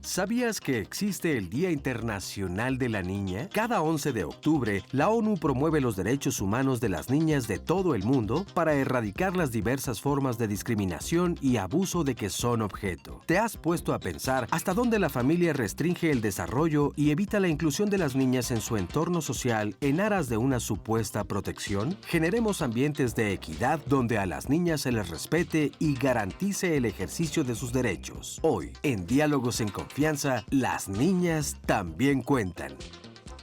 ¿Sabías que existe el Día Internacional de la Niña? Cada 11 de octubre, la ONU promueve los derechos humanos de las niñas de todo el mundo para erradicar las diversas formas de discriminación y abuso de que son objeto. ¿Te has puesto a pensar hasta dónde la familia restringe el desarrollo y evita la inclusión de las niñas en su entorno social en aras de una supuesta protección? Generemos ambientes de equidad donde a las niñas se les respete y garantice el ejercicio de sus derechos. Hoy, en Diálogos en Confianza, las niñas también cuentan.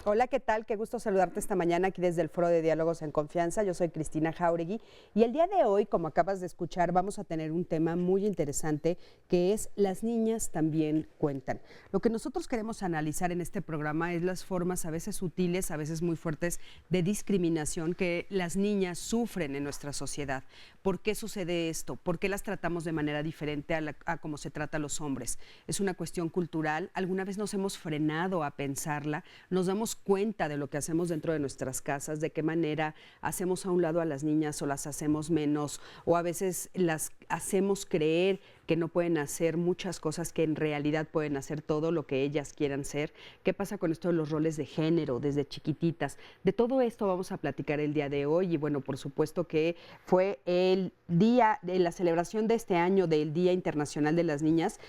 Hola, ¿qué tal? Qué gusto saludarte esta mañana aquí desde el Foro de Diálogos en Confianza. Yo soy Cristina Jauregui y el día de hoy, como acabas de escuchar, vamos a tener un tema muy interesante que es las niñas también cuentan. Lo que nosotros queremos analizar en este programa es las formas a veces sutiles, a veces muy fuertes de discriminación que las niñas sufren en nuestra sociedad. ¿Por qué sucede esto? ¿Por qué las tratamos de manera diferente a cómo se trata a los hombres? ¿Es una cuestión cultural? ¿Alguna vez nos hemos frenado a pensarla? ¿Nos damos cuenta de lo que hacemos dentro de nuestras casas? ¿De qué manera hacemos a un lado a las niñas o las hacemos menos? O a veces las hacemos creer que no pueden hacer muchas cosas que en realidad pueden hacer todo lo que ellas quieran ser. ¿Qué pasa con esto de los roles de género desde chiquititas? De todo esto vamos a platicar el día de hoy y bueno, por supuesto que fue el día de la celebración de este año del Día Internacional de las Niñas.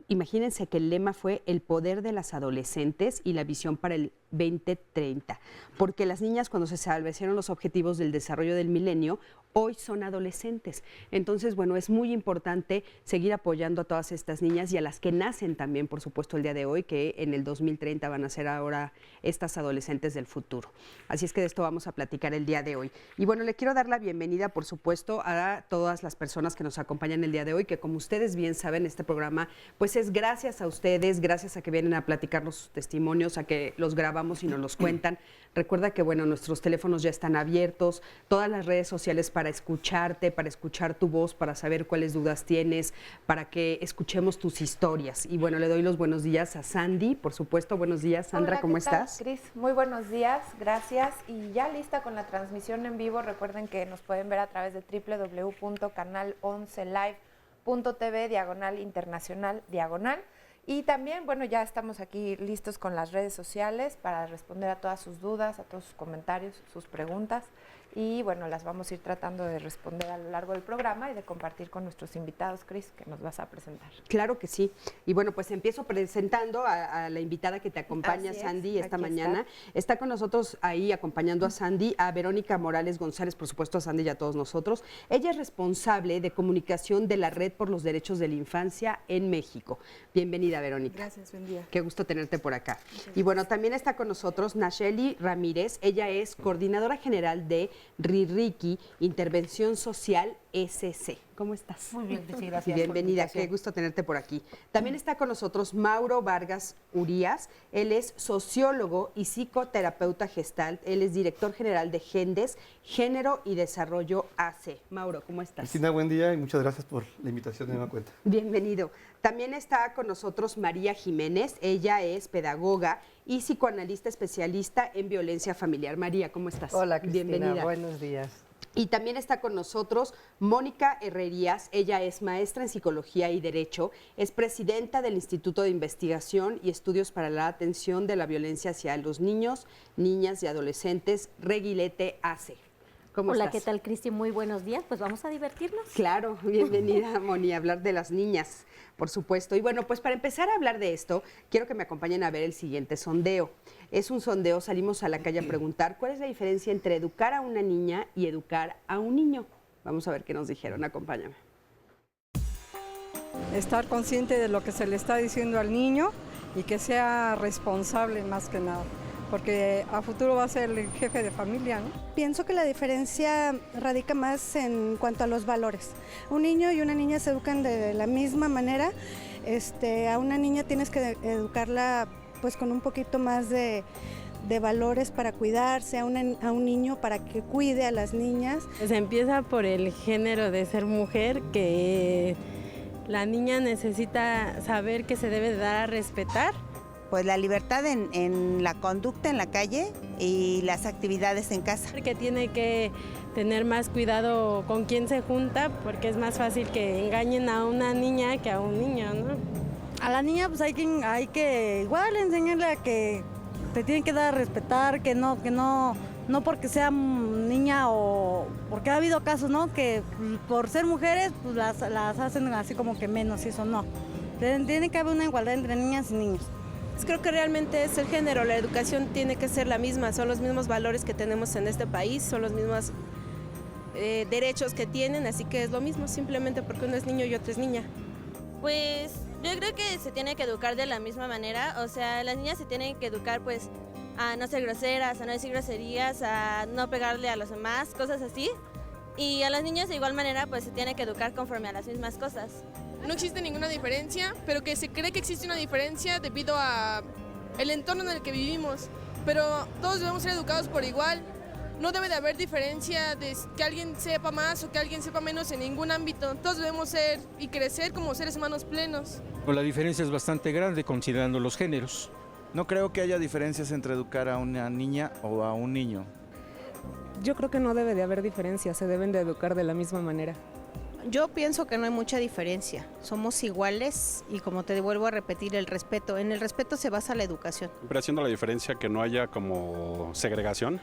Imagínense que el lema fue el poder de las adolescentes y la visión para el 2030, porque las niñas cuando se establecieron los objetivos del desarrollo del milenio, hoy son adolescentes. Entonces, bueno, es muy importante seguir apoyando a todas estas niñas y a las que nacen también, por supuesto, el día de hoy, que en el 2030 van a ser ahora estas adolescentes del futuro. Así es que de esto vamos a platicar el día de hoy. Y bueno, le quiero dar la bienvenida, por supuesto, a todas las personas que nos acompañan el día de hoy, que como ustedes bien saben, este programa, pues es gracias a ustedes, gracias a que vienen a platicarnos sus testimonios, a que los grabamos y nos los cuentan. Recuerda que, bueno, nuestros teléfonos ya están abiertos, todas las redes sociales para escucharte, para escuchar tu voz, para saber cuáles dudas tienes, para que escuchemos tus historias. Y bueno, le doy los buenos días a Sandy, por supuesto. Buenos días, Sandra. Hola, ¿cómo ¿qué tal, estás? Cris? Muy buenos días, gracias. Y ya lista con la transmisión en vivo. Recuerden que nos pueden ver a través de www.canal11live.tv/internacional/. Y también, bueno, ya estamos aquí listos con las redes sociales para responder a todas sus dudas, a todos sus comentarios, sus preguntas. Y bueno, las vamos a ir tratando de responder a lo largo del programa y de compartir con nuestros invitados, Cris, que nos vas a presentar. Claro que sí. Y bueno, pues empiezo presentando a la invitada que te acompaña, Sandy, esta mañana. Está con nosotros ahí acompañando a Sandy, a Verónica Morales González, por supuesto a Sandy y a todos nosotros. Ella es responsable de comunicación de la Red por los Derechos de la Infancia en México. Bienvenida, Verónica. Gracias, buen día. Qué gusto tenerte por acá. Y bueno, también está con nosotros Nacheli Ramírez. Ella es coordinadora general de RIRIKI, Intervención Social SC. ¿Cómo estás? Muy bien, sí, gracias. Bienvenida, qué gusto tenerte por aquí. También está con nosotros Mauro Vargas Urías. Él es sociólogo y psicoterapeuta gestalt. Él es director general de GENDES, Género y Desarrollo AC. Mauro, ¿cómo estás? Cristina, buen día y muchas gracias por la invitación de nueva cuenta. Bienvenido. También está con nosotros María Jiménez. Ella es pedagoga y psicoanalista especialista en violencia familiar. María, ¿cómo estás? Hola, Cristina. Bienvenida. Buenos días. Y también está con nosotros Mónica Herrerías. Ella es maestra en Psicología y Derecho, es presidenta del Instituto de Investigación y Estudios para la Atención de la Violencia hacia los Niños, Niñas y Adolescentes, Reguilete AC. ¿Cómo Hola, estás? ¿qué tal, Cristi? Muy buenos días. Pues vamos a divertirnos. Claro, bienvenida, Moni, a hablar de las niñas, por supuesto. Y bueno, pues para empezar a hablar de esto, quiero que me acompañen a ver el siguiente sondeo. Es un sondeo, salimos a la calle a preguntar cuál es la diferencia entre educar a una niña y educar a un niño. Vamos a ver qué nos dijeron, acompáñame. Estar consciente de lo que se le está diciendo al niño y que sea responsable más que nada, porque a futuro va a ser el jefe de familia, ¿no? Pienso que la diferencia radica más en cuanto a los valores. Un niño y una niña se educan de la misma manera, A una niña tienes que educarla pues con un poquito más de valores para cuidarse, a un niño para que cuide a las niñas. Se empieza por el género de ser mujer, que la niña necesita saber que se debe dar a respetar. Pues la libertad en la conducta en la calle y las actividades en casa. Que tiene que tener más cuidado con quién se junta, porque es más fácil que engañen a una niña que a un niño, ¿no? A la niña pues hay que igual enseñarle a que te tienen que dar a respetar, que no porque sea niña o porque ha habido casos, ¿no? Que por ser mujeres pues las hacen así como que menos y eso no. Tiene que haber una igualdad entre niñas y niños. Creo que realmente es el género, la educación tiene que ser la misma, son los mismos valores que tenemos en este país, son los mismos derechos que tienen, así que es lo mismo, simplemente porque uno es niño y otro es niña. Pues yo creo que se tiene que educar de la misma manera, o sea, las niñas se tienen que educar pues a no ser groseras, a no decir groserías, a no pegarle a los demás, cosas así. Y a los niños de igual manera pues se tiene que educar conforme a las mismas cosas. No existe ninguna diferencia, pero que se cree que existe una diferencia debido a el entorno en el que vivimos. Pero todos debemos ser educados por igual. No debe de haber diferencia de que alguien sepa más o que alguien sepa menos en ningún ámbito. Todos debemos ser y crecer como seres humanos plenos. La diferencia es bastante grande considerando los géneros. No creo que haya diferencias entre educar a una niña o a un niño. Yo creo que no debe de haber diferencia, se deben de educar de la misma manera. Yo pienso que no hay mucha diferencia, somos iguales y como te vuelvo a repetir, el respeto. En el respeto se basa la educación. Siempre haciendo la diferencia, que no haya como segregación,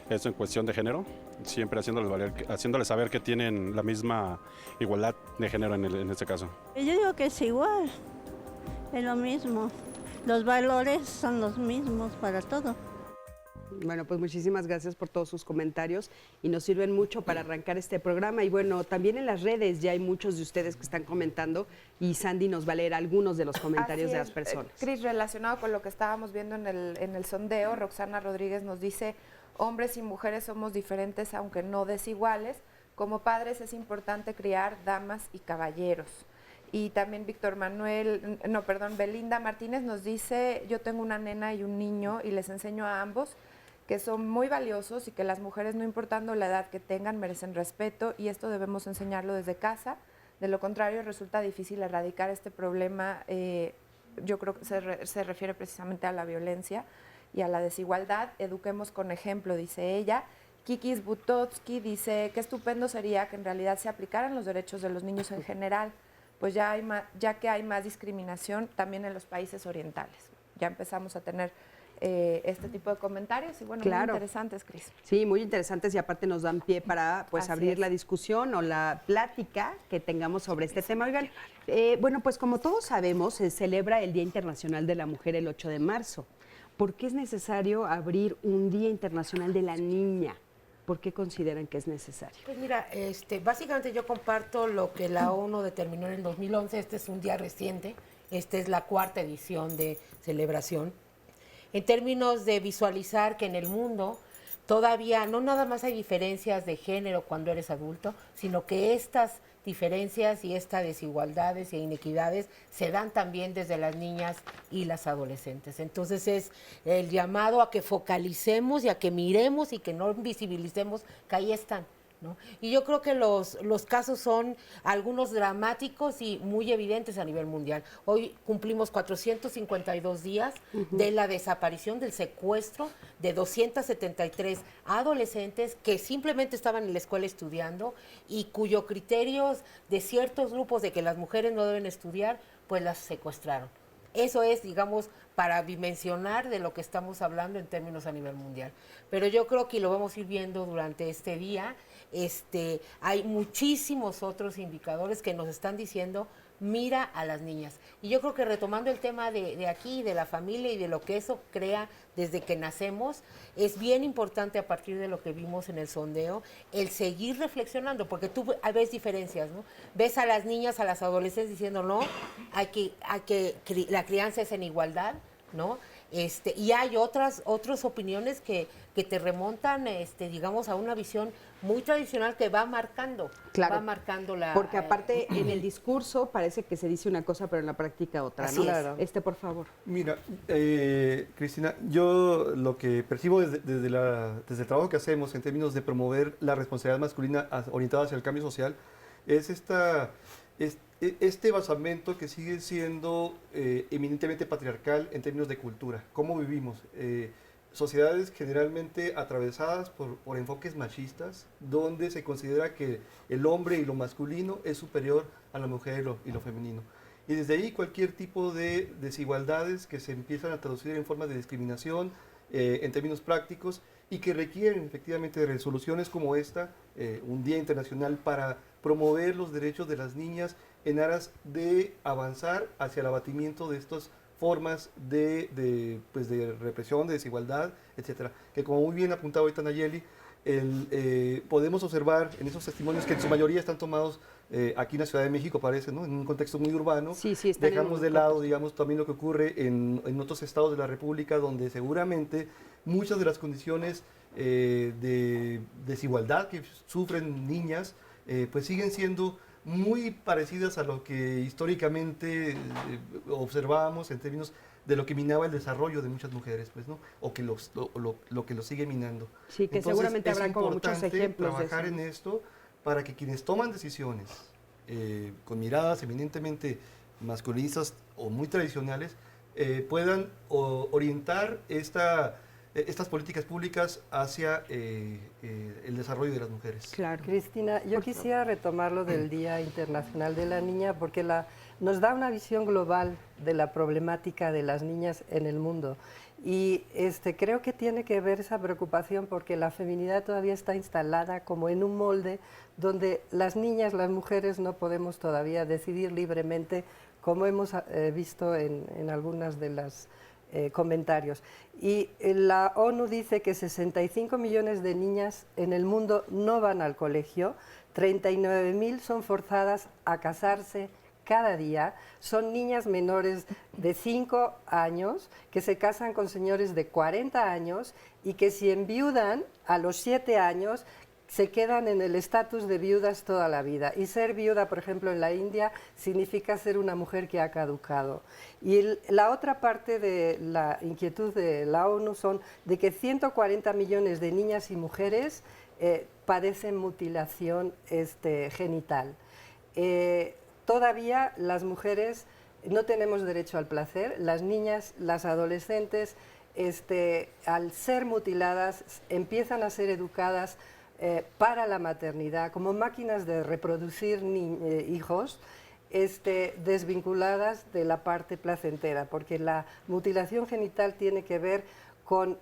eso en cuestión de género, siempre haciéndoles saber que tienen la misma igualdad de género en este caso. Yo digo que es igual, es lo mismo, los valores son los mismos para todo. Bueno, pues muchísimas gracias por todos sus comentarios y nos sirven mucho para arrancar este programa. Y bueno, también en las redes ya hay muchos de ustedes que están comentando y Sandy nos va a leer algunos de los comentarios de las personas. Cris, relacionado con lo que estábamos viendo en el sondeo, Roxana Rodríguez nos dice: hombres y mujeres somos diferentes aunque no desiguales. Como padres es importante criar damas y caballeros. Y también Belinda Martínez nos dice: yo tengo una nena y un niño y les enseño a ambos que son muy valiosos y que las mujeres, no importando la edad que tengan, merecen respeto, y esto debemos enseñarlo desde casa. De lo contrario, resulta difícil erradicar este problema. Yo creo que se refiere precisamente a la violencia y a la desigualdad. Eduquemos con ejemplo, dice ella. Kikis Butotsky dice: qué estupendo sería que en realidad se aplicaran los derechos de los niños en general, pues ya que hay más discriminación también en los países orientales. Ya empezamos a tener este tipo de comentarios y bueno, claro, muy interesantes, Cris. Sí, muy interesantes y aparte nos dan pie para pues abrir la discusión o la plática que tengamos sobre este tema. Oigan, bueno, pues como todos sabemos, se celebra el Día Internacional de la Mujer el 8 de marzo. ¿Por qué es necesario abrir un Día Internacional de la Niña? ¿Por qué consideran que es necesario? Pues mira, básicamente yo comparto lo que la ONU determinó en el 2011. Este es un día reciente, esta es la 4ª edición de celebración. En términos de visualizar que en el mundo todavía no nada más hay diferencias de género cuando eres adulto, sino que estas diferencias y estas desigualdades e inequidades se dan también desde las niñas y las adolescentes. Entonces es el llamado a que focalicemos y a que miremos y que no invisibilicemos que ahí están, ¿no? Y yo creo que los casos son algunos dramáticos y muy evidentes a nivel mundial. Hoy cumplimos 452 días de la desaparición, del secuestro de 273 adolescentes que simplemente estaban en la escuela estudiando y cuyos criterios de ciertos grupos de que las mujeres no deben estudiar, pues las secuestraron. Eso es, digamos, para dimensionar de lo que estamos hablando en términos a nivel mundial. Pero yo creo que lo vamos a ir viendo durante este día. Hay muchísimos otros indicadores que nos están diciendo: mira a las niñas. Y yo creo que retomando el tema de aquí, de la familia y de lo que eso crea desde que nacemos, es bien importante, a partir de lo que vimos en el sondeo, el seguir reflexionando, porque tú ves diferencias, ¿no? Ves a las niñas, a las adolescentes diciendo: no, la crianza es en igualdad, ¿no? Y hay otras opiniones que te remontan, digamos, a una visión muy tradicional que va marcando, la... Porque aparte en el discurso parece que se dice una cosa, pero en la práctica otra, Así ¿no? es. Claro. Por favor. Mira, Cristina, yo lo que percibo desde el trabajo que hacemos en términos de promover la responsabilidad masculina orientada hacia el cambio social, es este basamento que sigue siendo eminentemente patriarcal en términos de cultura. ¿Cómo vivimos? Sociedades generalmente atravesadas por enfoques machistas, donde se considera que el hombre y lo masculino es superior a la mujer y lo femenino. Y desde ahí cualquier tipo de desigualdades que se empiezan a traducir en formas de discriminación en términos prácticos y que requieren efectivamente de resoluciones como esta, un Día Internacional para promover los derechos de las niñas en aras de avanzar hacia el abatimiento de estas formas de represión, de desigualdad, etcétera. Que como muy bien apuntaba ahorita Nayeli, podemos observar en esos testimonios que en su mayoría están tomados aquí en la Ciudad de México, parece, ¿no? En un contexto muy urbano. Sí, dejamos de lado, digamos, también lo que ocurre en otros estados de la República, donde seguramente muchas de las condiciones de desigualdad que sufren niñas, pues siguen siendo muy parecidas a lo que históricamente observábamos en términos de lo que minaba el desarrollo de muchas mujeres, pues, ¿no? O que lo que lo sigue minando. Sí, que entonces, seguramente habrá como muchos ejemplos trabajar de eso, ¿no? en esto para que quienes toman decisiones con miradas eminentemente masculinistas o muy tradicionales puedan orientar estas políticas públicas hacia el desarrollo de las mujeres. Claro. Cristina, yo quisiera retomar lo del Día Internacional de la Niña porque nos da una visión global de la problemática de las niñas en el mundo. Y creo que tiene que ver esa preocupación porque la feminidad todavía está instalada como en un molde donde las niñas, las mujeres no podemos todavía decidir libremente, como hemos visto en algunas de las comentarios. Y la ONU dice que 65 millones de niñas en el mundo no van al colegio, 39.000 son forzadas a casarse cada día, son niñas menores de 5 años que se casan con señores de 40 años y que si enviudan a los 7 años se quedan en el estatus de viudas toda la vida. Y ser viuda, por ejemplo, en la India, significa ser una mujer que ha caducado. Y la otra parte de la inquietud de la ONU son de que 140 millones de niñas y mujeres padecen mutilación genital. Todavía las mujeres no tenemos derecho al placer. Las niñas, las adolescentes, al ser mutiladas, empiezan a ser educadas para la maternidad, como máquinas de reproducir hijos, desvinculadas de la parte placentera, porque la mutilación genital tiene que ver con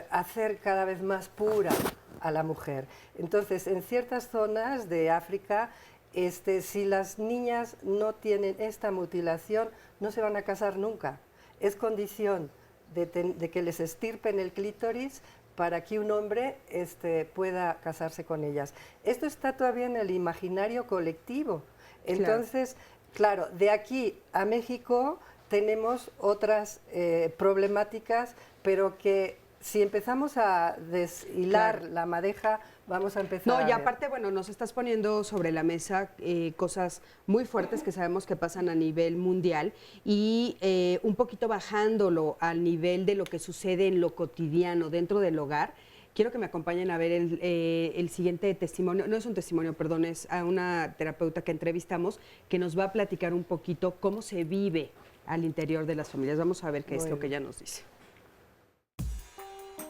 hacer cada vez más pura a la mujer. Entonces, en ciertas zonas de África, si las niñas no tienen esta mutilación, no se van a casar nunca. Es condición de que les estirpen el clítoris para que un hombre pueda casarse con ellas. Esto está todavía en el imaginario colectivo. Entonces, claro, de aquí a México tenemos otras problemáticas, pero que si empezamos a deshilar la madeja, vamos a empezar No, y aparte, bueno, nos estás poniendo sobre la mesa cosas muy fuertes que sabemos que pasan a nivel mundial y un poquito bajándolo al nivel de lo que sucede en lo cotidiano dentro del hogar. Quiero que me acompañen a ver el siguiente testimonio, no es un testimonio, perdón, es a una terapeuta que entrevistamos que nos va a platicar un poquito cómo se vive al interior de las familias. Vamos a ver qué es lo que ella nos dice.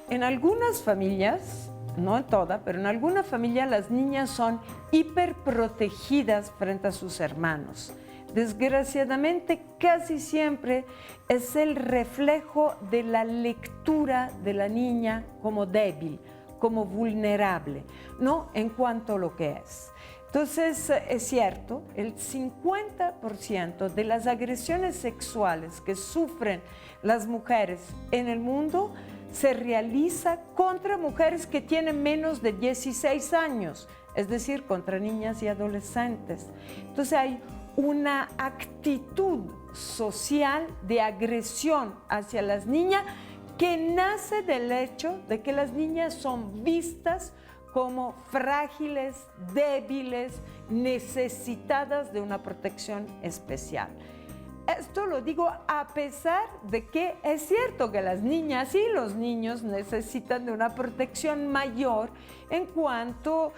En algunas familias, no en todas, pero en alguna familia las niñas son hiperprotegidas frente a sus hermanos. Desgraciadamente, casi siempre es el reflejo de la lectura de la niña como débil, como vulnerable, ¿no? En cuanto a lo que es. Entonces, es cierto, el 50% de las agresiones sexuales que sufren las mujeres en el mundo se realiza contra mujeres que tienen menos de 16 años, es decir, contra niñas y adolescentes. Entonces hay una actitud social de agresión hacia las niñas que nace del hecho de que las niñas son vistas como frágiles, débiles, necesitadas de una protección especial. Esto lo digo a pesar de que es cierto que las niñas y los niños necesitan de una protección mayor en cuanto,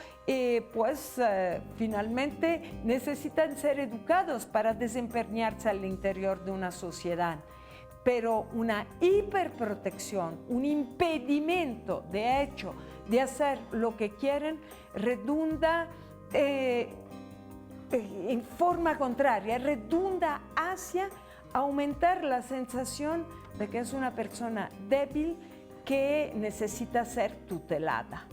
finalmente necesitan ser educados para desempeñarse al interior de una sociedad. Pero una hiperprotección, un impedimento, de hecho, de hacer lo que quieren, redunda en forma contraria, redunda hacia aumentar la sensación de que es una persona débil que necesita ser tutelada.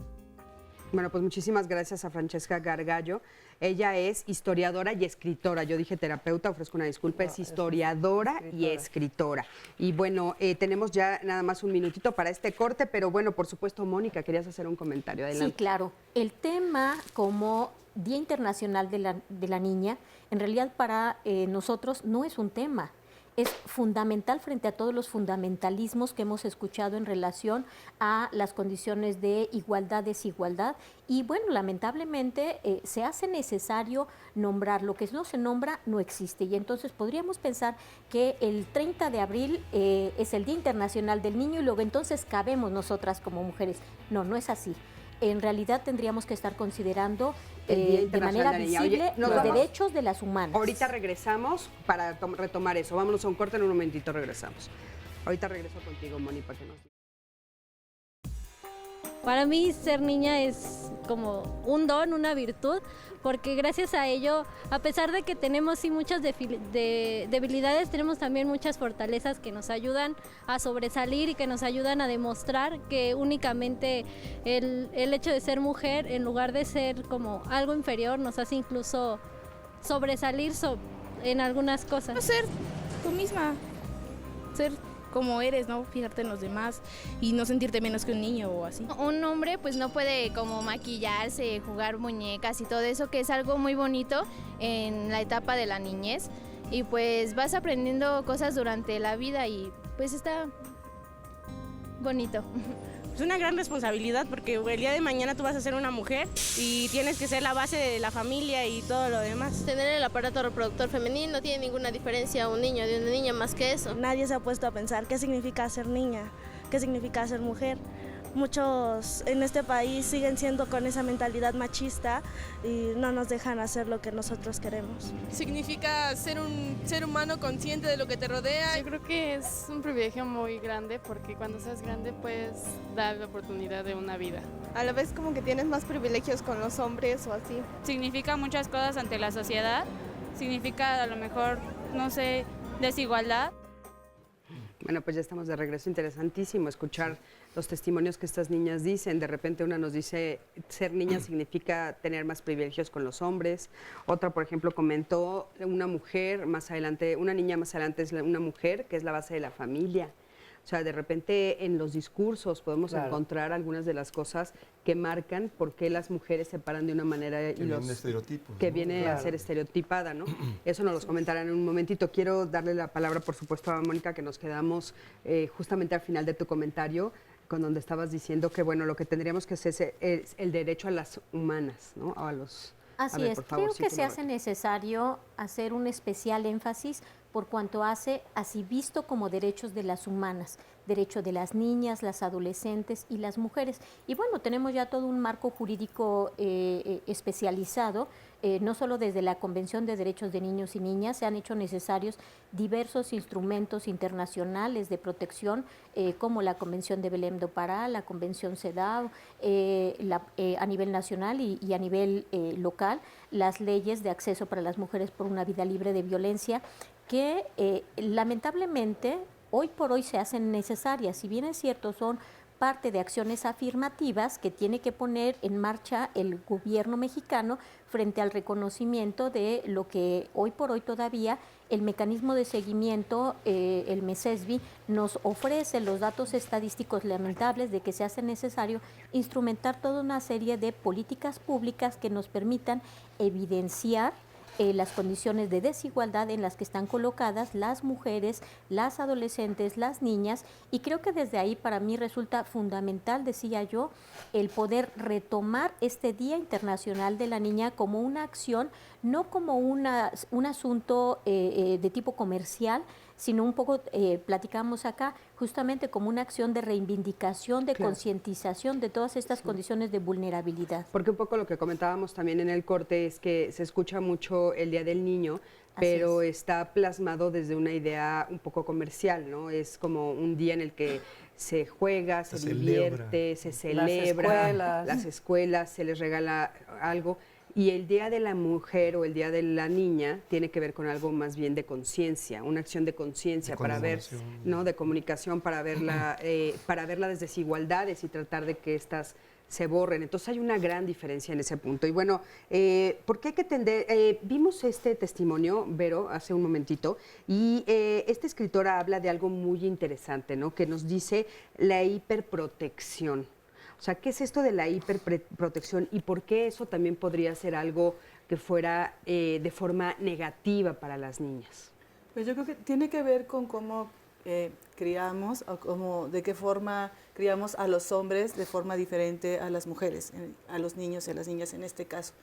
Bueno, pues muchísimas gracias a Francesca Gargallo. Ella es historiadora y escritora. Yo dije terapeuta, ofrezco una disculpa, es historiadora y escritora. Y bueno, tenemos ya nada más un minutito para este corte, pero bueno, por supuesto, Mónica, querías hacer un comentario. Adelante. Sí, claro. El tema como Día Internacional de la Niña, en realidad para nosotros no es un tema. Es fundamental frente a todos los fundamentalismos que hemos escuchado en relación a las condiciones de igualdad, desigualdad. Y bueno, lamentablemente se hace necesario nombrar. Lo que no se nombra no existe. Y entonces podríamos pensar que el 30 de abril es el Día Internacional del Niño y luego entonces cabemos nosotras como mujeres. No, no es así. En realidad tendríamos que estar considerando de manera visible los derechos de las humanas. Ahorita regresamos para retomar eso. Vámonos a un corte, en un momentito regresamos. Ahorita regreso contigo, Moni, para que nos... Para mí ser niña es como un don, una virtud, porque gracias a ello, a pesar de que tenemos sí muchas debilidades, tenemos también muchas fortalezas que nos ayudan a sobresalir y que nos ayudan a demostrar que únicamente el hecho de ser mujer, en lugar de ser como algo inferior, nos hace incluso sobresalir en algunas cosas. Ser tú misma, ser como eres, ¿no? Fijarte en los demás y no sentirte menos que un niño o así. Un hombre pues no puede como maquillarse, jugar muñecas y todo eso, que es algo muy bonito en la etapa de la niñez, y pues vas aprendiendo cosas durante la vida y pues está bonito. Es una gran responsabilidad porque el día de mañana tú vas a ser una mujer y tienes que ser la base de la familia y todo lo demás. Tener el aparato reproductor femenino no tiene ninguna diferencia a un niño de una niña más que eso. Nadie se ha puesto a pensar qué significa ser niña, qué significa ser mujer. Muchos en este país siguen siendo con esa mentalidad machista y no nos dejan hacer lo que nosotros queremos. Significa ser un ser humano consciente de lo que te rodea. Yo creo que es un privilegio muy grande porque cuando seas grande puedes dar la oportunidad de una vida. A la vez como que tienes más privilegios con los hombres o así. Significa muchas cosas ante la sociedad, significa a lo mejor, no sé, desigualdad. Bueno, pues ya estamos de regreso. Interesantísimo escuchar los testimonios que estas niñas dicen. De repente una nos dice, ser niña significa tener más privilegios con los hombres. Otra, por ejemplo, comentó una mujer más adelante, una niña más adelante es una mujer que es la base de la familia. O sea, de repente en los discursos podemos encontrar algunas de las cosas que marcan por qué las mujeres se paran de una manera y los estereotipos, que ¿no? viene a ser estereotipada, ¿no? Eso nos los comentarán en un momentito. Quiero darle la palabra, por supuesto, a Mónica, que nos quedamos justamente al final de tu comentario, con donde estabas diciendo que, bueno, lo que tendríamos que hacer es el derecho a las humanas, ¿no? A los... Así es, creo que se hace necesario hacer un especial énfasis por cuanto hace así visto como derechos de las humanas, derecho de las niñas, las adolescentes y las mujeres. Y bueno, tenemos ya todo un marco jurídico especializado, no solo desde la Convención de Derechos de Niños y Niñas, se han hecho necesarios diversos instrumentos internacionales de protección, como la Convención de Belém do Pará, la Convención CEDAW, a nivel nacional y a nivel local, las leyes de acceso para las mujeres por una vida libre de violencia, que lamentablemente hoy por hoy se hacen necesarias. Si bien es cierto, son parte de acciones afirmativas que tiene que poner en marcha el gobierno mexicano frente al reconocimiento de lo que hoy por hoy todavía el mecanismo de seguimiento, el MESESBI, nos ofrece los datos estadísticos lamentables de que se hace necesario instrumentar toda una serie de políticas públicas que nos permitan evidenciar las condiciones de desigualdad en las que están colocadas las mujeres, las adolescentes, las niñas, y creo que desde ahí para mí resulta fundamental, decía yo, el poder retomar este Día Internacional de la Niña como una acción, no como un asunto de tipo comercial, sino un poco, platicamos acá, justamente como una acción de reivindicación, de concientización de todas estas condiciones de vulnerabilidad. Porque un poco lo que comentábamos también en el corte es que se escucha mucho el Día del Niño, pero está plasmado desde una idea un poco comercial, ¿no? Es como un día en el que se juega, se divierte, se celebra, las escuelas, se les regala algo. Y el Día de la Mujer o el Día de la Niña tiene que ver con algo más bien de conciencia, una acción de conciencia para ver, ¿no? De comunicación, para ver las desigualdades y tratar de que estas se borren. Entonces hay una gran diferencia en ese punto. Y bueno, ¿por qué hay que tender? Vimos este testimonio, Vero, hace un momentito, y esta escritora habla de algo muy interesante, ¿no? Que nos dice la hiperprotección. O sea, ¿qué es esto de la hiperprotección y por qué eso también podría ser algo que fuera de forma negativa para las niñas? Pues yo creo que tiene que ver con cómo criamos, o de qué forma criamos a los hombres de forma diferente a las mujeres, a los niños y a las niñas en este caso.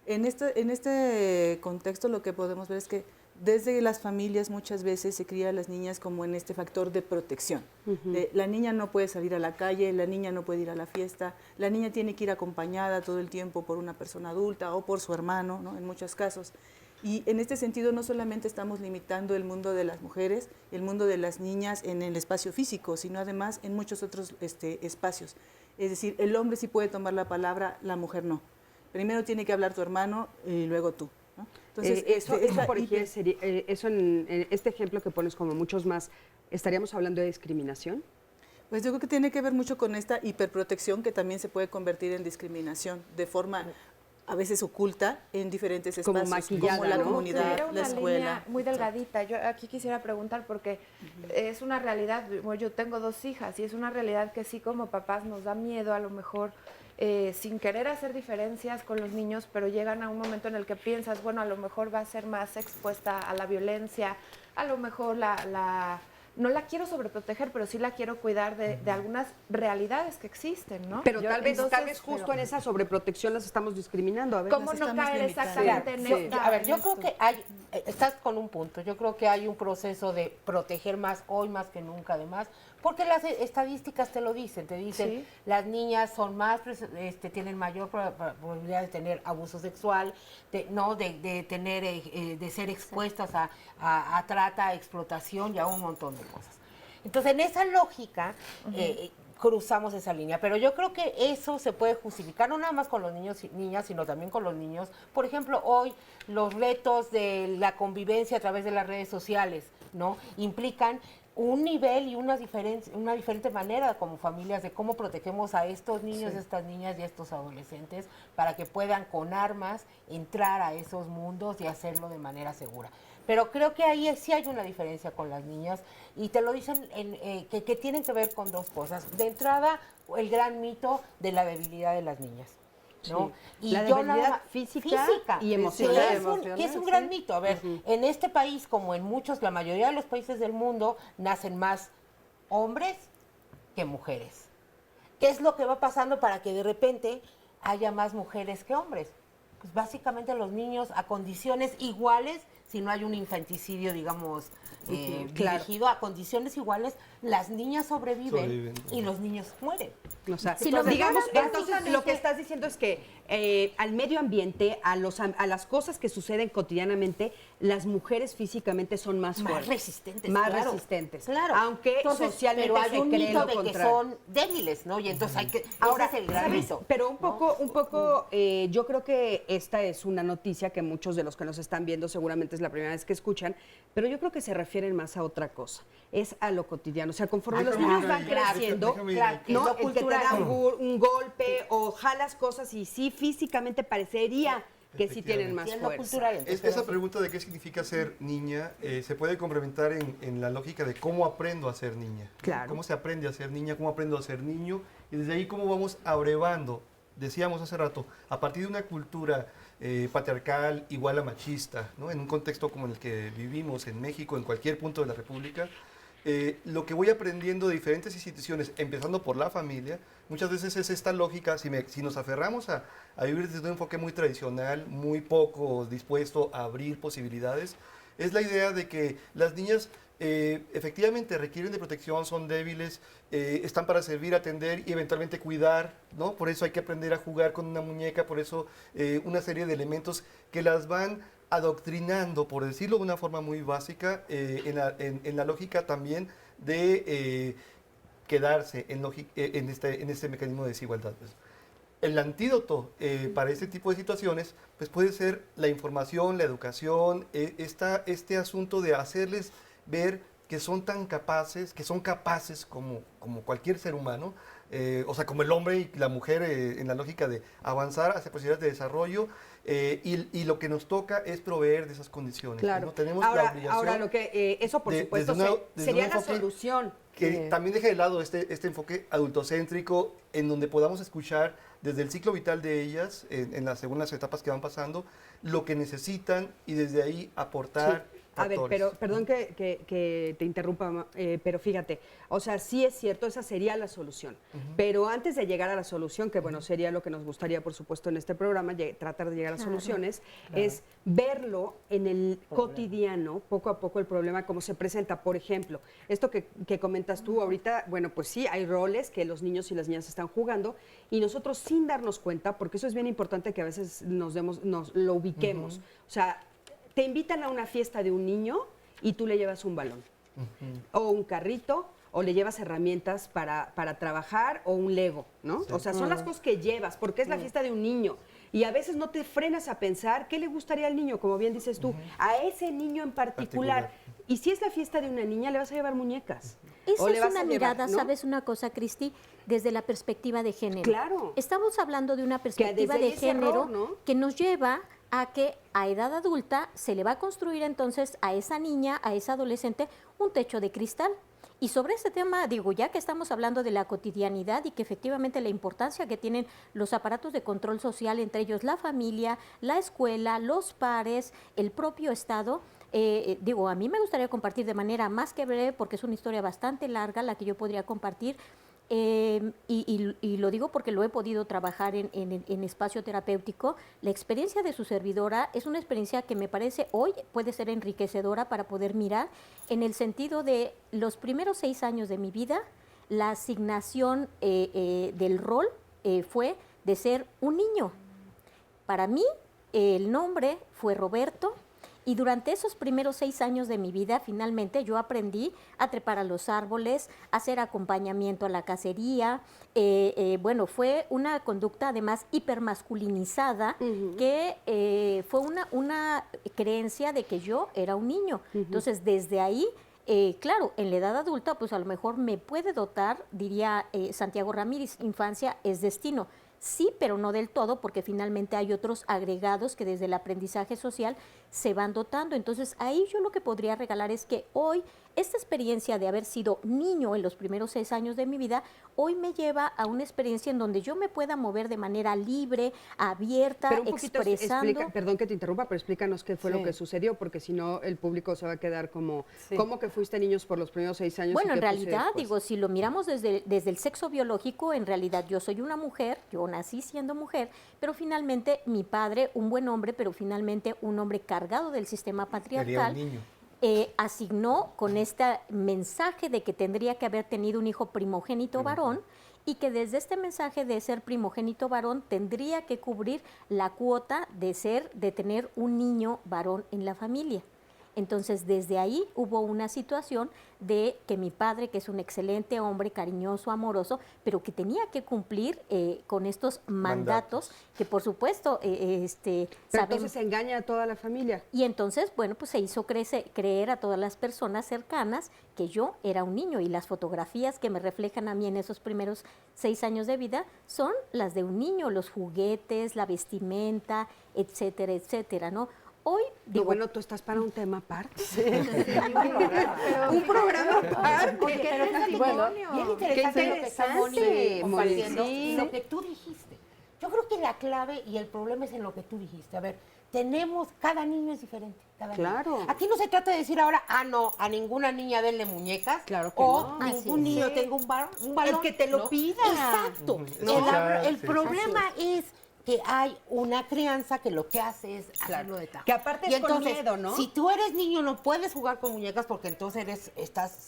En este contexto lo que podemos ver es que desde las familias muchas veces se cría a las niñas como en este factor de protección. La niña no puede salir a la calle, la niña no puede ir a la fiesta, la niña tiene que ir acompañada todo el tiempo por una persona adulta o por su hermano, ¿no? En muchos casos. Y en este sentido no solamente estamos limitando el mundo de las mujeres, el mundo de las niñas en el espacio físico, sino además en muchos otros espacios. Es decir, el hombre sí puede tomar la palabra, la mujer no. Primero tiene que hablar tu hermano y luego tú. Entonces, eso en este ejemplo que pones como muchos más, ¿estaríamos hablando de discriminación? Pues yo creo que tiene que ver mucho con esta hiperprotección que también se puede convertir en discriminación de forma a veces oculta en diferentes espacios, como maquillada, como la comunidad, la escuela. Línea muy delgadita. Yo aquí quisiera preguntar porque es una realidad, yo tengo 2 hijas y es una realidad que sí como papás nos da miedo a lo mejor sin querer hacer diferencias con los niños, pero llegan a un momento en el que piensas, bueno, a lo mejor va a ser más expuesta a la violencia, a lo mejor no la quiero sobreproteger, pero sí la quiero cuidar de algunas realidades que existen, ¿no? Pero tal vez justo en esa sobreprotección las estamos discriminando. A ver, ¿cómo no caer exactamente en esta? A ver, yo creo que estás con un punto, yo creo que hay un proceso de proteger más hoy más que nunca además, porque las estadísticas te lo dicen, las niñas son más, tienen mayor probabilidad de tener abuso sexual, de ser expuestas a trata, a explotación y a un montón de cosas. Entonces, en esa lógica, cruzamos esa línea, pero yo creo que eso se puede justificar no nada más con los niños y niñas, sino también con los niños. Por ejemplo, hoy los retos de la convivencia a través de las redes sociales, ¿no? Implican un nivel y una diferente manera como familias de cómo protegemos a estos niños, a estas niñas y a estos adolescentes para que puedan con armas entrar a esos mundos y hacerlo de manera segura. Pero creo que ahí sí hay una diferencia con las niñas y te lo dicen que tienen que ver con 2 cosas. De entrada, el gran mito de la debilidad de las niñas, ¿no? Y la debilidad física y emocional. Que es un gran mito. A ver, en este país, como en la mayoría de los países del mundo, nacen más hombres que mujeres. ¿Qué es lo que va pasando para que de repente haya más mujeres que hombres? Pues básicamente los niños a condiciones iguales, si no hay un infanticidio, digamos, dirigido a condiciones iguales, las niñas sobreviven y los niños mueren. O sea, digamos, entonces lo que estás diciendo es que al medio ambiente, a las cosas que suceden cotidianamente, las mujeres físicamente son más fuertes. Resistentes. Más resistentes. Claro. Aunque socialmente pero hay se un cree mito lo de contrario. que son débiles, ¿no? Y entonces hay que... Ahora, ese es el gran mito. Pero un poco, yo creo que esta es una noticia que muchos de los que nos están viendo seguramente es la primera vez que escuchan, pero yo creo que se refieren más a otra cosa, es a lo cotidiano. O sea, conforme los niños van creciendo, ¿no? El que te da un golpe o jalas cosas y sí, físicamente parecería que sí tienen más fuerza. Esa pregunta de qué significa ser niña se puede complementar en la lógica de cómo aprendo a ser niña. Claro. Cómo se aprende a ser niña, cómo aprendo a ser niño, y desde ahí cómo vamos abrevando. Decíamos hace rato, a partir de una cultura patriarcal igual a machista, ¿no? En un contexto como el que vivimos en México, en cualquier punto de la República, lo que voy aprendiendo de diferentes instituciones, empezando por la familia, muchas veces es esta lógica, si nos aferramos a vivir desde un enfoque muy tradicional, muy poco dispuesto a abrir posibilidades, es la idea de que las niñas efectivamente requieren de protección, son débiles, están para servir, atender y eventualmente cuidar, ¿no? Por eso hay que aprender a jugar con una muñeca, por eso una serie de elementos que las van adoctrinando, por decirlo de una forma muy básica, en la lógica también de quedarse en este mecanismo de desigualdad. Pues. El antídoto para este tipo de situaciones pues puede ser la información, la educación, este asunto de hacerles ver que son tan capaces, que son capaces como cualquier ser humano, o sea, como el hombre y la mujer en la lógica de avanzar hacia posibilidades de desarrollo, y lo que nos toca es proveer de esas condiciones. Claro. ¿no? Tenemos ahora, la obligación. Ahora, eso por supuesto sería la solución. Que también deje de lado este enfoque adultocéntrico, en donde podamos escuchar desde el ciclo vital de ellas, según las etapas que van pasando, lo que necesitan y desde ahí aportar. Sí. A ver, pero perdón que te interrumpa, pero fíjate, o sea, sí es cierto, esa sería la solución. Pero antes de llegar a la solución, que bueno, sería lo que nos gustaría, por supuesto, en este programa, tratar de llegar a soluciones, es verlo en el cotidiano, poco a poco el problema, cómo se presenta. Por ejemplo, esto que comentas tú ahorita, bueno, pues sí, hay roles que los niños y las niñas están jugando y nosotros sin darnos cuenta, porque eso es bien importante que a veces nos lo ubiquemos. O sea, te invitan a una fiesta de un niño y tú le llevas un balón o un carrito o le llevas herramientas para trabajar o un Lego, ¿no? Sí. O sea, son las cosas que llevas porque es la fiesta de un niño y a veces no te frenas a pensar qué le gustaría al niño, como bien dices tú, a ese niño en particular. Y si es la fiesta de una niña, le vas a llevar muñecas. Esa es una mirada, ¿no? ¿Sabes una cosa, Cristi? Desde la perspectiva de género. Claro. Estamos hablando de una perspectiva de género ¿no? que nos lleva a que a edad adulta se le va a construir entonces a esa niña, a esa adolescente, un techo de cristal. Y sobre este tema, digo, ya que estamos hablando de la cotidianidad y que efectivamente la importancia que tienen los aparatos de control social, entre ellos la familia, la escuela, los pares, el propio Estado, digo, a mí me gustaría compartir de manera más que breve, porque es una historia bastante larga la que yo podría compartir, y lo digo porque lo he podido trabajar en espacio terapéutico. La experiencia de su servidora es una experiencia que me parece hoy puede ser enriquecedora para poder mirar en el sentido de los primeros 6 años de mi vida, la asignación del rol fue de ser un niño. Para mí el nombre fue Roberto. Y durante esos primeros 6 años de mi vida, finalmente, yo aprendí a trepar a los árboles, a hacer acompañamiento a la cacería. Bueno, fue una conducta además hipermasculinizada, que fue una creencia de que yo era un niño. Entonces, desde ahí, claro, en la edad adulta, pues a lo mejor me puede dotar, diría Santiago Ramírez, infancia es destino. Sí, pero no del todo, porque finalmente hay otros agregados que desde el aprendizaje social se van dotando. Entonces, ahí yo lo que podría regalar es que hoy, esta experiencia de haber sido niño en los primeros 6 años de mi vida, hoy me lleva a una experiencia en donde yo me pueda mover de manera libre, abierta, pero expresando. Perdón que te interrumpa, pero explícanos qué fue lo que sucedió, porque si no el público se va a quedar como, ¿cómo que fuiste niños por los primeros 6 años? Bueno, en realidad, digo, si lo miramos desde el sexo biológico, en realidad yo soy una mujer, yo nací siendo mujer, pero finalmente mi padre, un buen hombre, pero finalmente un hombre cargado del sistema patriarcal, asignó con este mensaje de que tendría que haber tenido un hijo primogénito varón y que desde este mensaje de ser primogénito varón tendría que cubrir la cuota de tener un niño varón en la familia. Entonces, desde ahí hubo una situación de que mi padre, que es un excelente hombre, cariñoso, amoroso, pero que tenía que cumplir con estos mandatos que, por supuesto, pero entonces se engaña a toda la familia. Y entonces, bueno, pues se hizo creer a todas las personas cercanas que yo era un niño, y las fotografías que me reflejan a mí en esos primeros 6 años de vida son las de un niño, los juguetes, la vestimenta, etcétera, etcétera, ¿no? Hoy, digo, bueno, tú estás para un tema aparte. Sí. Un programa aparte. Porque bueno, bien interesante lo que está Moni compartiendo. Y lo que tú dijiste, Yo creo que la clave y el problema es en lo que tú dijiste. A ver, cada niño es diferente. Claro. Aquí no se trata de decir ahora, no, a ninguna niña denle muñecas. Claro que o no. ningún niño tenga un balón. El que te lo pida. Exacto. El problema es que hay una crianza que lo que hace es hacerlo de tajo. Que aparte es con miedo, ¿no? Si tú eres niño, no puedes jugar con muñecas porque entonces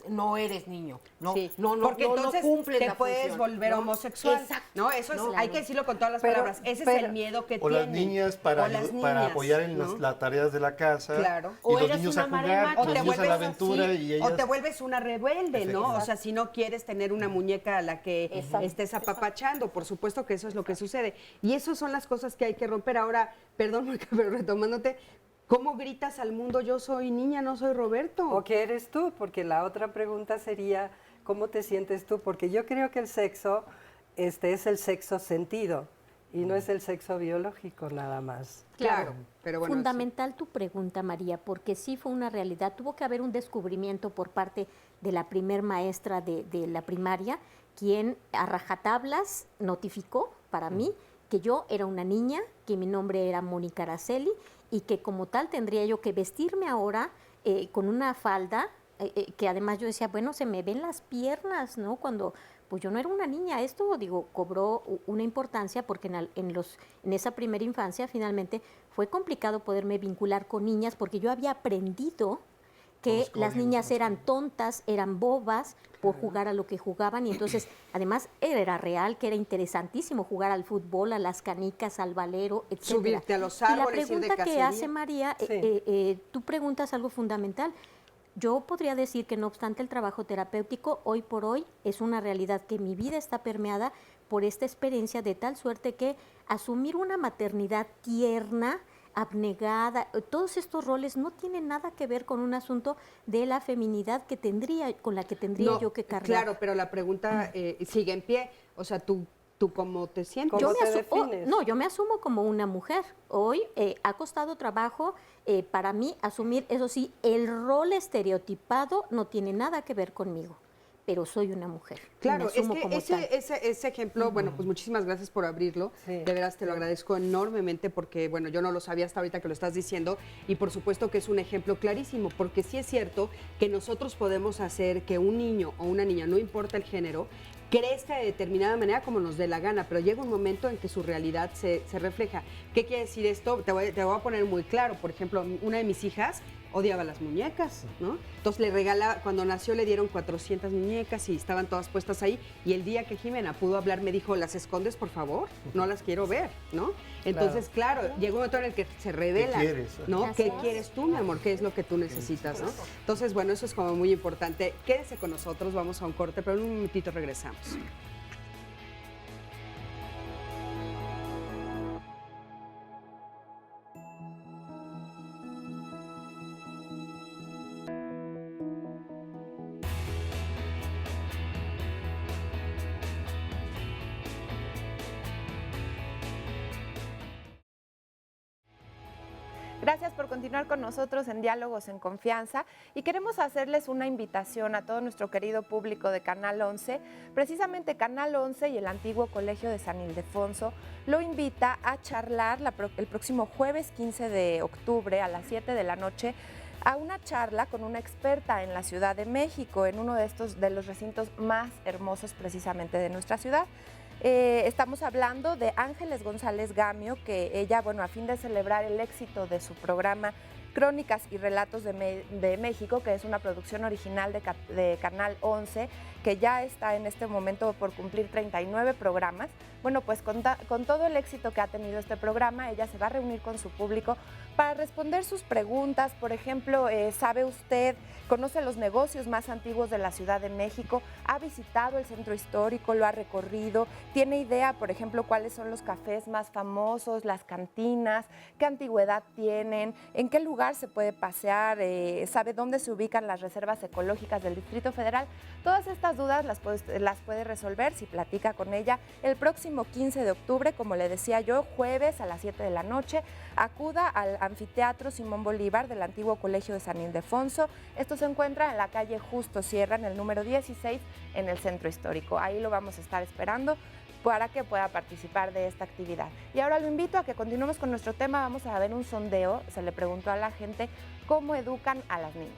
no eres niño. No, porque entonces cumples te la puedes función, volver ¿no? homosexual. Exacto. ¿No? Eso es, hay que decirlo con todas las palabras. Ese es el miedo que tienen. Las niñas para apoyar en las tareas de la casa. Claro. Y los niños a jugar, los niños a la aventura. Y ellas... O te vuelves una rebelde, ¿no? O sea, si no quieres tener una muñeca a la que estés apapachando, por supuesto que eso es lo que sucede. Y esas son las cosas que hay que romper. Ahora, perdón, pero retomándote, ¿cómo gritas al mundo yo soy niña, no soy Roberto? ¿O qué eres tú? Porque la otra pregunta sería, ¿cómo te sientes tú? Porque yo creo que el sexo es el sexo sentido y no es el sexo biológico nada más. Claro, pero bueno, fundamental tu pregunta, María, porque sí fue una realidad. Tuvo que haber un descubrimiento por parte de la primer maestra de la primaria, quien a rajatablas notificó para mí que yo era una niña, que mi nombre era Mónica Araceli y que como tal tendría yo que vestirme ahora con una falda, que además yo decía, bueno, se me ven las piernas, ¿no? Cuando pues yo no era una niña. Esto, digo, cobró una importancia porque en esa primera infancia finalmente fue complicado poderme vincular con niñas porque yo había aprendido que las niñas eran tontas, eran bobas por jugar a lo que jugaban y entonces además era real, que era interesantísimo jugar al fútbol, a las canicas, al valero, etc. Subirte a los árboles, y la pregunta que hace María, tú preguntas algo fundamental. Yo podría decir que no obstante el trabajo terapéutico, hoy por hoy es una realidad que mi vida está permeada por esta experiencia de tal suerte que asumir una maternidad tierna, abnegada, todos estos roles no tienen nada que ver con un asunto de la feminidad con la que tendría yo que cargar. Claro, pero la pregunta sigue en pie. O sea, ¿tú cómo te sientes? ¿Cómo te defines? Yo me asumo como una mujer. Hoy ha costado trabajo para mí asumir, eso sí, el rol estereotipado no tiene nada que ver conmigo, pero soy una mujer. Claro, es que ese ejemplo, bueno, pues muchísimas gracias por abrirlo. De veras te lo agradezco enormemente porque, bueno, yo no lo sabía hasta ahorita que lo estás diciendo y por supuesto que es un ejemplo clarísimo porque sí es cierto que nosotros podemos hacer que un niño o una niña, no importa el género, crezca de determinada manera como nos dé la gana, pero llega un momento en que su realidad se refleja. ¿Qué quiere decir esto? Te voy a poner muy claro. Por ejemplo, una de mis hijas odiaba las muñecas, ¿no? Entonces cuando nació le dieron 400 muñecas y estaban todas puestas ahí y el día que Jimena pudo hablar me dijo, ¿las escondes por favor? No las quiero ver, ¿no? Entonces, claro, llegó un momento en el que se revela, ¿qué quieres? ¿no? ¿Qué quieres tú, mi amor? ¿Qué es lo que tú necesitas, no? Entonces, bueno, eso es como muy importante. Quédese con nosotros, vamos a un corte, pero en un minutito regresamos. Gracias por continuar con nosotros en Diálogos en Confianza y queremos hacerles una invitación a todo nuestro querido público de Canal 11. Precisamente Canal 11 y el antiguo Colegio de San Ildefonso lo invita a charlar el próximo jueves 15 de octubre a las 7 de la noche a una charla con una experta en la Ciudad de México, en uno de los recintos más hermosos precisamente de nuestra ciudad. Estamos hablando de Ángeles González Gamio, que ella, bueno, a fin de celebrar el éxito de su programa Crónicas y Relatos de México, que es una producción original de Canal 11, que ya está en este momento por cumplir 39 programas. Bueno, pues con todo el éxito que ha tenido este programa, ella se va a reunir con su público para responder sus preguntas. Por ejemplo, ¿sabe usted, conoce los negocios más antiguos de la Ciudad de México? ¿Ha visitado el centro histórico? ¿Lo ha recorrido? ¿Tiene idea, por ejemplo, cuáles son los cafés más famosos, las cantinas? ¿Qué antigüedad tienen? ¿En qué lugar se puede pasear? ¿Sabe dónde se ubican las reservas ecológicas del Distrito Federal? Todas estas dudas las puede resolver si platica con ella el próximo 15 de octubre, como le decía yo, jueves a las 7 de la noche. Acuda al Anfiteatro Simón Bolívar del antiguo Colegio de San Ildefonso. Esto se encuentra en la calle Justo Sierra, en el número 16, en el centro histórico. Ahí lo vamos a estar esperando para que pueda participar de esta actividad. Y ahora lo invito a que continuemos con nuestro tema. Vamos a ver un sondeo. Se le preguntó a la gente cómo educan a las niñas.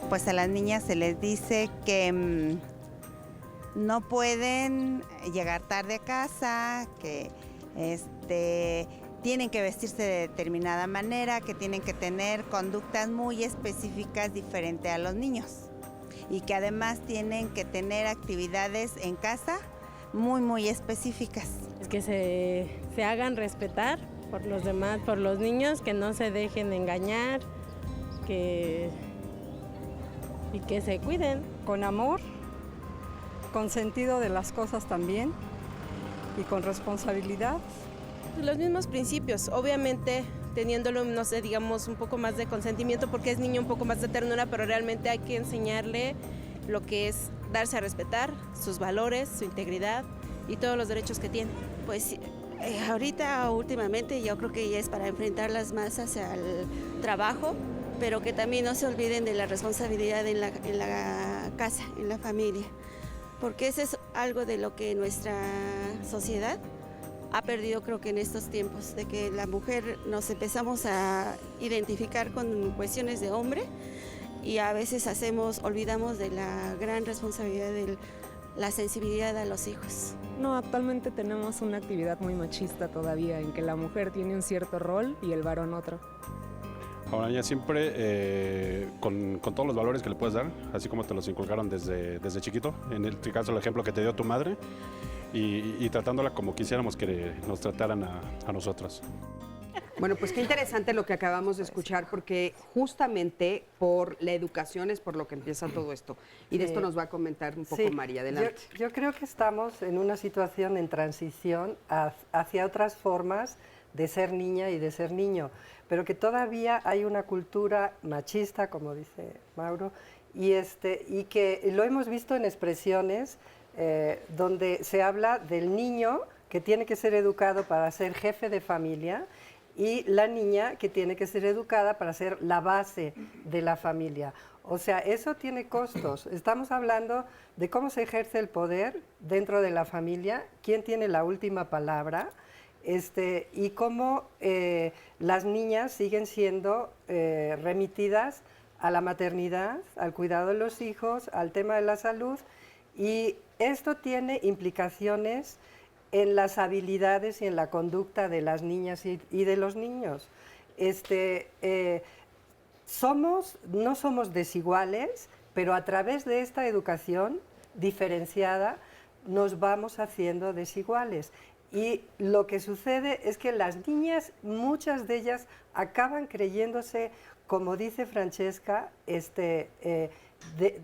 Pues a las niñas se les dice que no pueden llegar tarde a casa, que tienen que vestirse de determinada manera, que tienen que tener conductas muy específicas diferente a los niños y que además tienen que tener actividades en casa muy específicas. Es que se hagan respetar por los demás, por los niños, que no se dejen engañar, y que se cuiden. Con amor, con sentido de las cosas también y con responsabilidad. Los mismos principios, obviamente teniéndolo, no sé, digamos, un poco más de consentimiento porque es niño, un poco más de ternura, pero realmente hay que enseñarle lo que es darse a respetar, sus valores, su integridad y todos los derechos que tiene. Pues ahorita, últimamente, yo creo que ya es para enfrentar las masas al trabajo, pero que también no se olviden de la responsabilidad en la casa, en la familia, porque eso es algo de lo que nuestra sociedad ha perdido, creo que en estos tiempos, de que la mujer nos empezamos a identificar con cuestiones de hombre y a veces olvidamos de la gran responsabilidad de la sensibilidad a los hijos. No, actualmente tenemos una actividad muy machista todavía, en que la mujer tiene un cierto rol y el varón otro. Ahora ya siempre con todos los valores que le puedes dar, así como te los inculcaron desde chiquito, en este caso el ejemplo que te dio tu madre, y tratándola como quisiéramos que nos trataran a nosotros. Bueno, pues qué interesante lo que acabamos de escuchar, porque justamente por la educación es por lo que empieza todo esto. Y de esto nos va a comentar un poco María. Adelante. Yo creo que estamos en una situación en transición hacia otras formas de ser niña y de ser niño, pero que todavía hay una cultura machista, como dice Mauro, y que lo hemos visto en expresiones donde se habla del niño que tiene que ser educado para ser jefe de familia y la niña que tiene que ser educada para ser la base de la familia. O sea, eso tiene costos. Estamos hablando de cómo se ejerce el poder dentro de la familia, quién tiene la última palabra, y cómo las niñas siguen siendo remitidas a la maternidad, al cuidado de los hijos, al tema de la salud, y esto tiene implicaciones en las habilidades y en la conducta de las niñas y de los niños. No somos desiguales, pero a través de esta educación diferenciada nos vamos haciendo desiguales. Y lo que sucede es que las niñas, muchas de ellas, acaban creyéndose, como dice Francesca,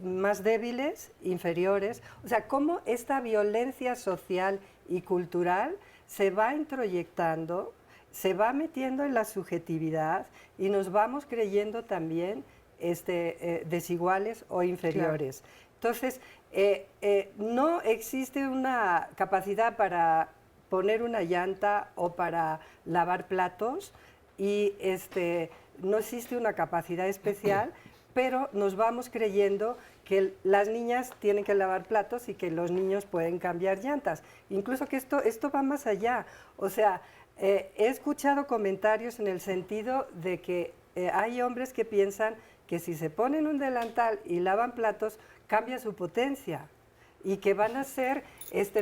más débiles, inferiores. O sea, cómo esta violencia social y cultural se va introyectando, se va metiendo en la subjetividad y nos vamos creyendo también desiguales o inferiores. Claro. Entonces, no existe una capacidad para poner una llanta o para lavar platos y no existe una capacidad especial, pero nos vamos creyendo que las niñas tienen que lavar platos y que los niños pueden cambiar llantas. Incluso que esto va más allá. O sea, he escuchado comentarios en el sentido de que hay hombres que piensan que si se ponen un delantal y lavan platos, cambia su potencia y que van a ser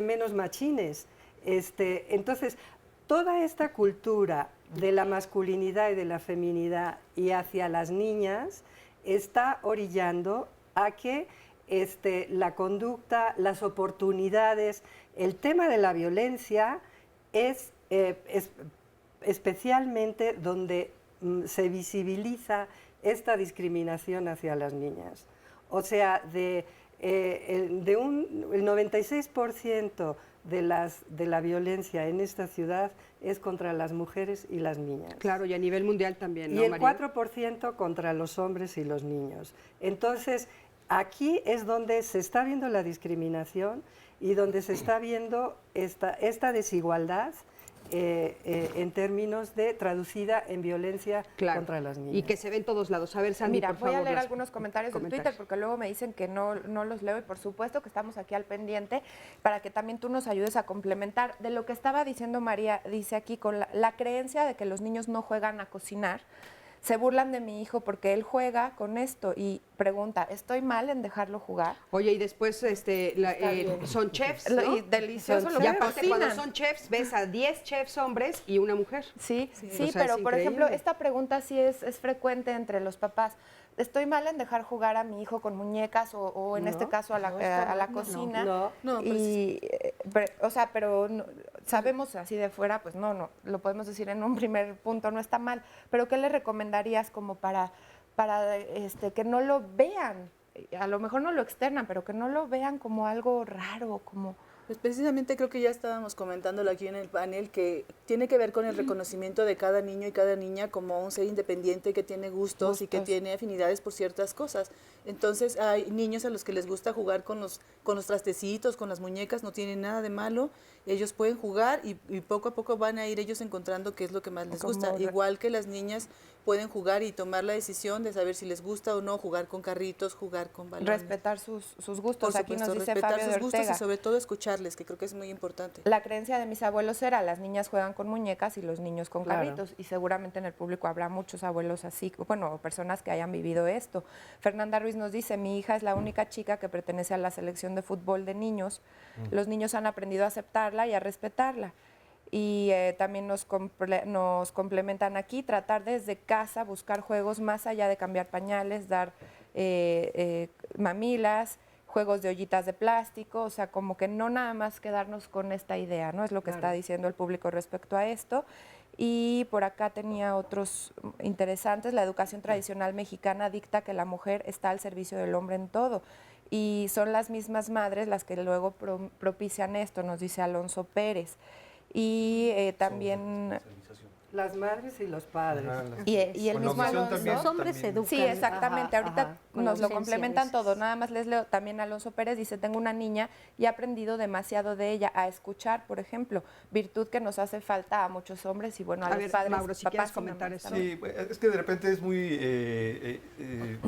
menos machines. Entonces, toda esta cultura de la masculinidad y de la feminidad y hacia las niñas está orillando a que la conducta, las oportunidades, el tema de la violencia es especialmente donde se visibiliza esta discriminación hacia las niñas. O sea, el 96% de la violencia en esta ciudad es contra las mujeres y las niñas. Claro, y a nivel mundial también, ¿no, y el María? 4% contra los hombres y los niños. Entonces, aquí es donde se está viendo la discriminación y donde se está viendo esta desigualdad en términos de traducida en violencia contra las niñas. Y que se ve en todos lados. A ver, Sandy, Mira, por voy favor, a leer algunos comentarios en Twitter porque luego me dicen que no los leo y por supuesto que estamos aquí al pendiente para que también tú nos ayudes a complementar. De lo que estaba diciendo María, dice aquí, con la creencia de que los niños no juegan a cocinar, se burlan de mi hijo porque él juega con esto y pregunta, ¿estoy mal en dejarlo jugar? Oye, y después son chefs, ¿no? Y delicioso lo y que aparte, cocinan. cuando son chefs, ves a 10 chefs hombres y una mujer. Sí, O sea, pero es por ejemplo, increíble. esta pregunta sí es frecuente entre los papás. ¿Estoy mal en dejar jugar a mi hijo con muñecas o en No, este caso a la, no está a la mal, cocina? no, Y, pero no, sabemos así de fuera, pues no, lo podemos decir en un primer punto, no está mal. Pero ¿qué le recomendarías como para que no lo vean? A lo mejor no lo externan, pero que no lo vean como algo raro, como... Pues precisamente creo que ya estábamos comentándolo aquí en el panel, que tiene que ver con el reconocimiento de cada niño y cada niña como un ser independiente que tiene gustos y que tiene afinidades por ciertas cosas. Entonces hay niños a los que les gusta jugar con los trastecitos, con las muñecas, no tienen nada de malo, ellos pueden jugar y poco a poco van a ir ellos encontrando qué es lo que más les gusta. Igual que las niñas pueden jugar y tomar la decisión de saber si les gusta o no jugar con carritos, jugar con balones. Respetar sus gustos, Por aquí supuesto, nos dice respetar Fabio sus de gustos Ortega. y sobre todo escucharles, que creo que es muy importante. La creencia de mis abuelos era, las niñas juegan con muñecas y los niños con Claro. carritos, y seguramente en el público habrá muchos abuelos así, bueno, personas que hayan vivido esto. Fernanda Ruiz nos dice, mi hija es la única chica que pertenece a la selección de fútbol de niños. Los niños han aprendido a aceptarla y a respetarla. Y también nos complementan aquí, tratar desde casa, buscar juegos más allá de cambiar pañales, dar mamilas, juegos de ollitas de plástico, o sea, como que no nada más quedarnos con esta idea, ¿no? Es lo que está diciendo el público respecto a esto. Y por acá tenía otros interesantes. La educación tradicional mexicana dicta que la mujer está al servicio del hombre en todo. Y son las mismas madres las que luego propician esto, nos dice Alonso Pérez. Y también... Las madres y los padres. Y el mismo Alonso. Los hombres se educan. Sí, exactamente. Ahorita con nos lo ausencia complementan a veces. todo. Nada más les leo. También Alonso Pérez dice, tengo una niña y he aprendido demasiado de ella a escuchar, por ejemplo, virtud que nos hace falta a muchos hombres y bueno, a los padres, Mauro, si papás quieres y comentar mamás eso. Sí, es que de repente es muy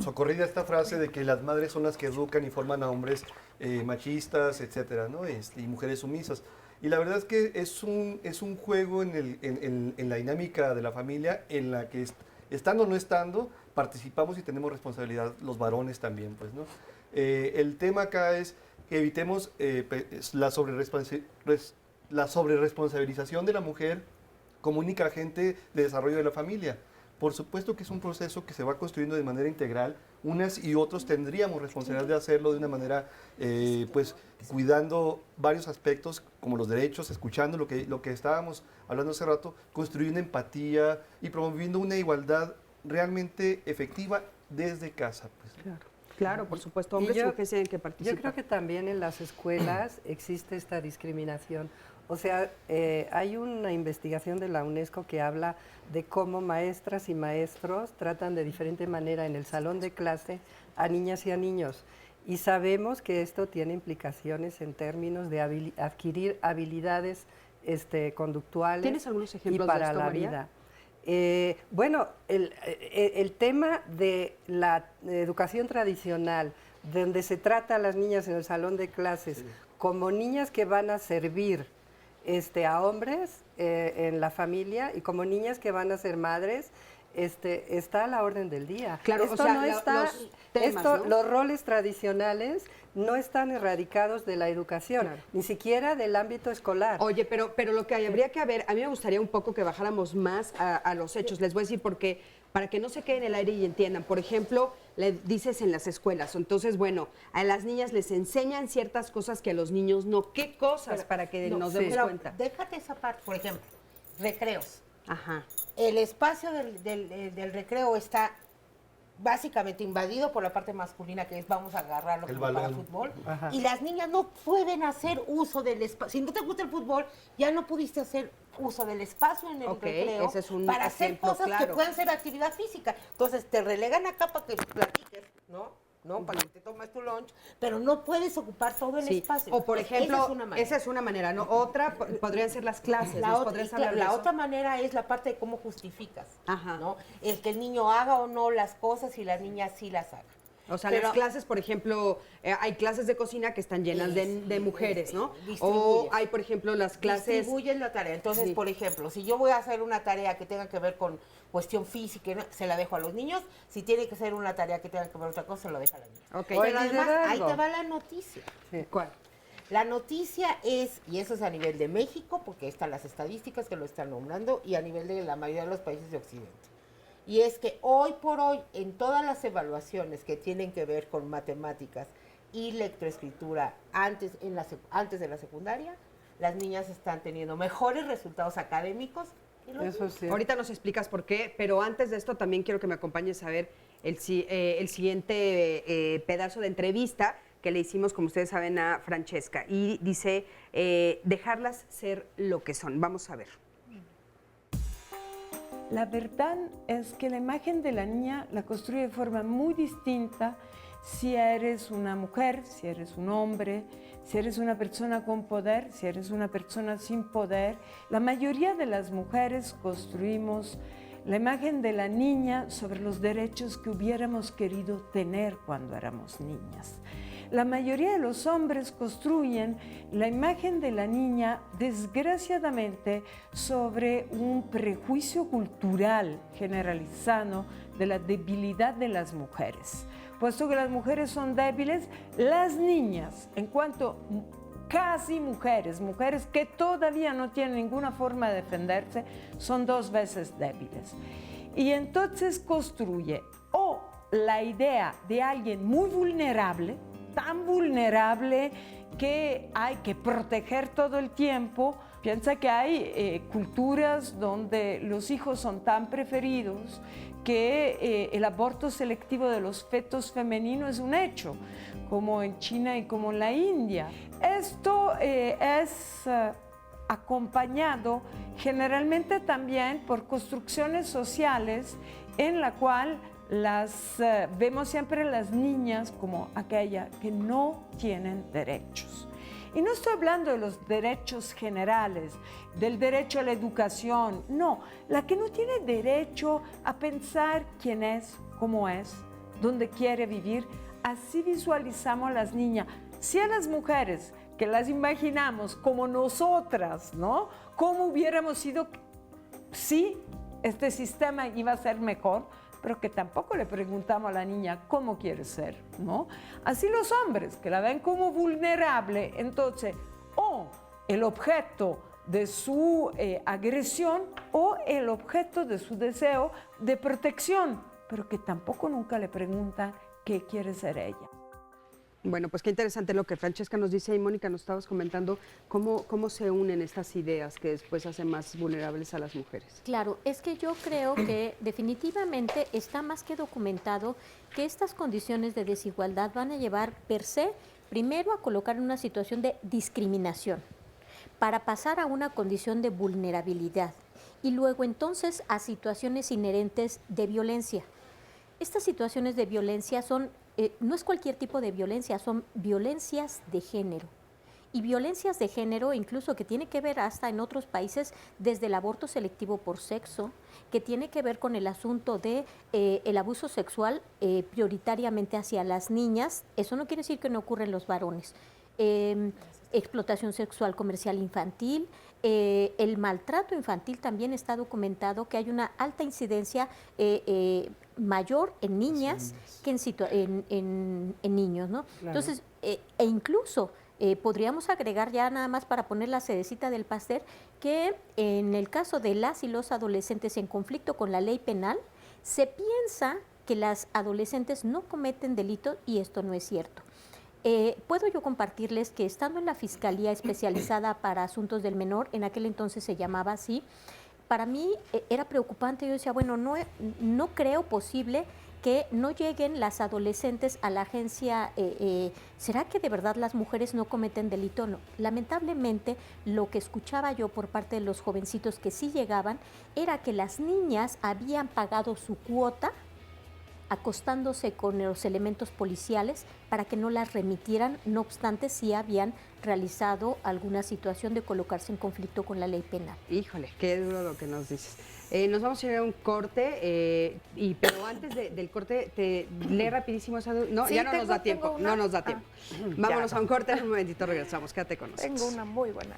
socorrida esta frase de que las madres son las que educan y forman a hombres machistas, etcétera, ¿no? Y mujeres sumisas. Y la verdad es que es un juego en la dinámica de la familia en la que estando o no estando, participamos y tenemos responsabilidad los varones también, pues, ¿no? El tema acá es que evitemos la sobreresponsabilización de la mujer como única agente de desarrollo de la familia. Por supuesto que es un proceso que se va construyendo de manera integral. Unas y otros tendríamos responsabilidad de hacerlo de una manera, pues, cuidando varios aspectos, como los derechos, escuchando lo que estábamos hablando hace rato, construyendo empatía y promoviendo una igualdad realmente efectiva desde casa. Pues. Claro, por supuesto, hombres y mujeres tienen que participar. Yo creo que también en las escuelas existe esta discriminación. O sea, hay una investigación de la UNESCO que habla de cómo maestras y maestros tratan de diferente manera en el salón de clase a niñas y a niños. Y sabemos que esto tiene implicaciones en términos de adquirir habilidades conductuales. ¿Tienes algunos ejemplos y para de esto, la María? vida. Bueno, el tema de la educación tradicional, donde se trata a las niñas en el salón de clases como niñas que van a servir a hombres en la familia y como niñas que van a ser madres, está a la orden del día. Claro, esto o sea, no está, los temas, ¿no? los roles tradicionales no están erradicados de la educación, ni siquiera del ámbito escolar. Oye, pero lo que habría que ver, a mí me gustaría un poco que bajáramos más a los hechos. Les voy a decir porque para que no se quede en el aire y entiendan. Por ejemplo, le dices en las escuelas, entonces, bueno, a las niñas les enseñan ciertas cosas que a los niños no. ¿Qué cosas Pero, para que no, nos demos pero cuenta? Déjate esa parte, por ejemplo, recreos. Ajá. El espacio del recreo está básicamente invadido por la parte masculina, que es vamos a agarrarlo El como para balón. fútbol. Ajá. Y las niñas no pueden hacer uso del espacio. Si no te gusta el fútbol, ya no pudiste hacer uso del espacio en el recreo ese es un para hacer ejemplo cosas que claro. puedan ser actividad física. Entonces te relegan acá para que platiques, ¿no? Para que te tomes tu lunch lunch, pero no puedes ocupar todo el espacio. O por ejemplo, esa es una manera. ¿no? Otra podrían ser las clases. La otra manera es la parte de cómo justificas, ¿no? El que el niño haga o no las cosas y la niña sí las haga. O sea, las clases, por ejemplo, hay clases de cocina que están llenas de mujeres, ¿no? O hay, por ejemplo, las clases... Distribuyes la tarea. Entonces, por ejemplo, si yo voy a hacer una tarea que tenga que ver con cuestión física, se la dejo a los niños. Si tiene que ser una tarea que tenga que ver con otra cosa, se lo dejo a la niña. Okay. Pero además, ahí te va la noticia. Sí. ¿Cuál? La noticia es, y eso es a nivel de México, porque están las estadísticas que lo están nombrando, y a nivel de la mayoría de los países de Occidente. Y es que hoy por hoy, en todas las evaluaciones que tienen que ver con matemáticas y lectoescritura antes de la secundaria, las niñas están teniendo mejores resultados académicos. Eso sí. Ahorita nos explicas por qué, pero antes de esto también quiero que me acompañes a ver el siguiente pedazo de entrevista que le hicimos, como ustedes saben, a Francesca. Y dice, dejarlas ser lo que son. Vamos a ver. La verdad es que la imagen de la niña la construye de forma muy distinta si eres una mujer, si eres un hombre, si eres una persona con poder, si eres una persona sin poder. La mayoría de las mujeres construimos la imagen de la niña sobre los derechos que hubiéramos querido tener cuando éramos niñas. La mayoría de los hombres construyen la imagen de la niña, desgraciadamente, sobre un prejuicio cultural generalizado de la debilidad de las mujeres. Puesto que las mujeres son débiles, las niñas, en cuanto casi mujeres que todavía no tienen ninguna forma de defenderse, son 2 veces débiles. Y entonces construye o la idea de alguien muy vulnerable, tan vulnerable que hay que proteger todo el tiempo. Piensa que hay culturas donde los hijos son tan preferidos que el aborto selectivo de los fetos femeninos es un hecho, como en China y como en la India. Esto es acompañado generalmente también por construcciones sociales en la cual vemos siempre las niñas como aquella que no tienen derechos. Y no estoy hablando de los derechos generales, del derecho a la educación, no, la que no tiene derecho a pensar quién es, cómo es, dónde quiere vivir. Así visualizamos a las niñas. Si a las mujeres que las imaginamos como nosotras, ¿no? ¿Cómo hubiéramos sido si este sistema iba a ser mejor? Pero que tampoco le preguntamos a la niña cómo quiere ser, ¿no? Así los hombres, que la ven como vulnerable, entonces, o el objeto de su agresión o el objeto de su deseo de protección, pero que tampoco nunca le preguntan qué quiere ser ella. Bueno, pues qué interesante lo que Francesca nos dice y Mónica, nos estabas comentando cómo se unen estas ideas que después hacen más vulnerables a las mujeres. Claro, es que yo creo que definitivamente está más que documentado que estas condiciones de desigualdad van a llevar per se, primero a colocar en una situación de discriminación, para pasar a una condición de vulnerabilidad y luego entonces a situaciones inherentes de violencia. Estas situaciones de violencia son no es cualquier tipo de violencia, son violencias de género. Y violencias de género incluso que tiene que ver hasta en otros países desde el aborto selectivo por sexo, que tiene que ver con el asunto de el abuso sexual prioritariamente hacia las niñas. Eso no quiere decir que no ocurra en los varones. Explotación sexual comercial infantil, el maltrato infantil también está documentado que hay una alta incidencia mayor en niñas que en niños, ¿no? Claro. Entonces, e incluso podríamos agregar ya nada más para poner la cerecita del pastel que en el caso de las y los adolescentes en conflicto con la ley penal, se piensa que las adolescentes no cometen delitos y esto no es cierto. Puedo yo compartirles que estando en la Fiscalía Especializada para Asuntos del Menor, en aquel entonces se llamaba así, para mí era preocupante. Yo decía, bueno, no creo posible que no lleguen las adolescentes a la agencia. ¿Será que de verdad las mujeres no cometen delito? No. Lamentablemente, lo que escuchaba yo por parte de los jovencitos que sí llegaban era que las niñas habían pagado su cuota acostándose con los elementos policiales para que no las remitieran, no obstante sí habían realizado alguna situación de colocarse en conflicto con la ley penal. Híjole, qué duro lo que nos dices. Nos vamos a ir a un corte, pero antes del corte, te lee rapidísimo esa... No, sí, ya no nos da tiempo, no nos da tiempo. Vámonos a un corte, en un momentito regresamos, quédate con nosotros. Tengo una muy buena.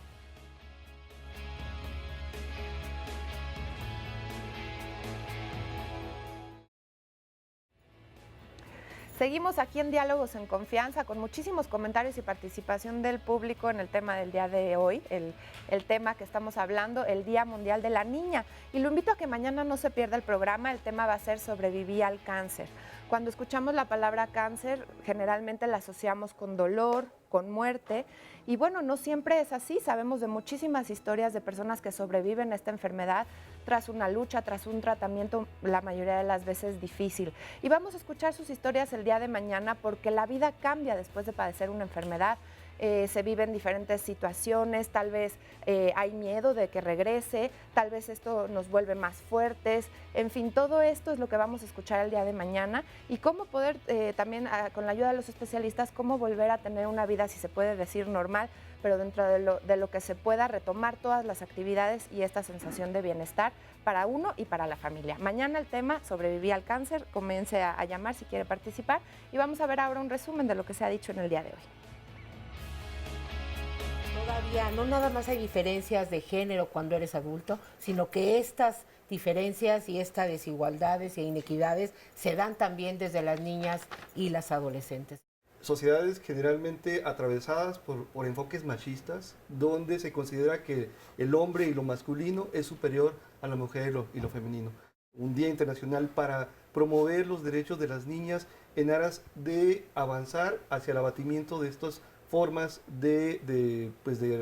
Seguimos aquí en Diálogos en Confianza con muchísimos comentarios y participación del público en el tema del día de hoy, el tema que estamos hablando, el Día Mundial de la Niña. Y lo invito a que mañana no se pierda el programa, el tema va a ser Sobreviví al cáncer. Cuando escuchamos la palabra cáncer, generalmente la asociamos con dolor, con muerte, y bueno, no siempre es así. Sabemos de muchísimas historias de personas que sobreviven a esta enfermedad tras una lucha, tras un tratamiento, la mayoría de las veces difícil. Y vamos a escuchar sus historias el día de mañana porque la vida cambia después de padecer una enfermedad. Se viven diferentes situaciones, tal vez hay miedo de que regrese, tal vez esto nos vuelve más fuertes, en fin, todo esto es lo que vamos a escuchar el día de mañana y cómo poder también con la ayuda de los especialistas, cómo volver a tener una vida, si se puede decir, normal, pero dentro de lo que se pueda retomar todas las actividades y esta sensación de bienestar para uno y para la familia. Mañana el tema, Sobreviví al cáncer, comience a llamar si quiere participar y vamos a ver ahora un resumen de lo que se ha dicho en el día de hoy. Todavía no nada más hay diferencias de género cuando eres adulto, sino que estas diferencias y estas desigualdades e inequidades se dan también desde las niñas y las adolescentes. Sociedades generalmente atravesadas por enfoques machistas, donde se considera que el hombre y lo masculino es superior a la mujer y lo femenino. Un día internacional para promover los derechos de las niñas en aras de avanzar hacia el abatimiento de estas formas de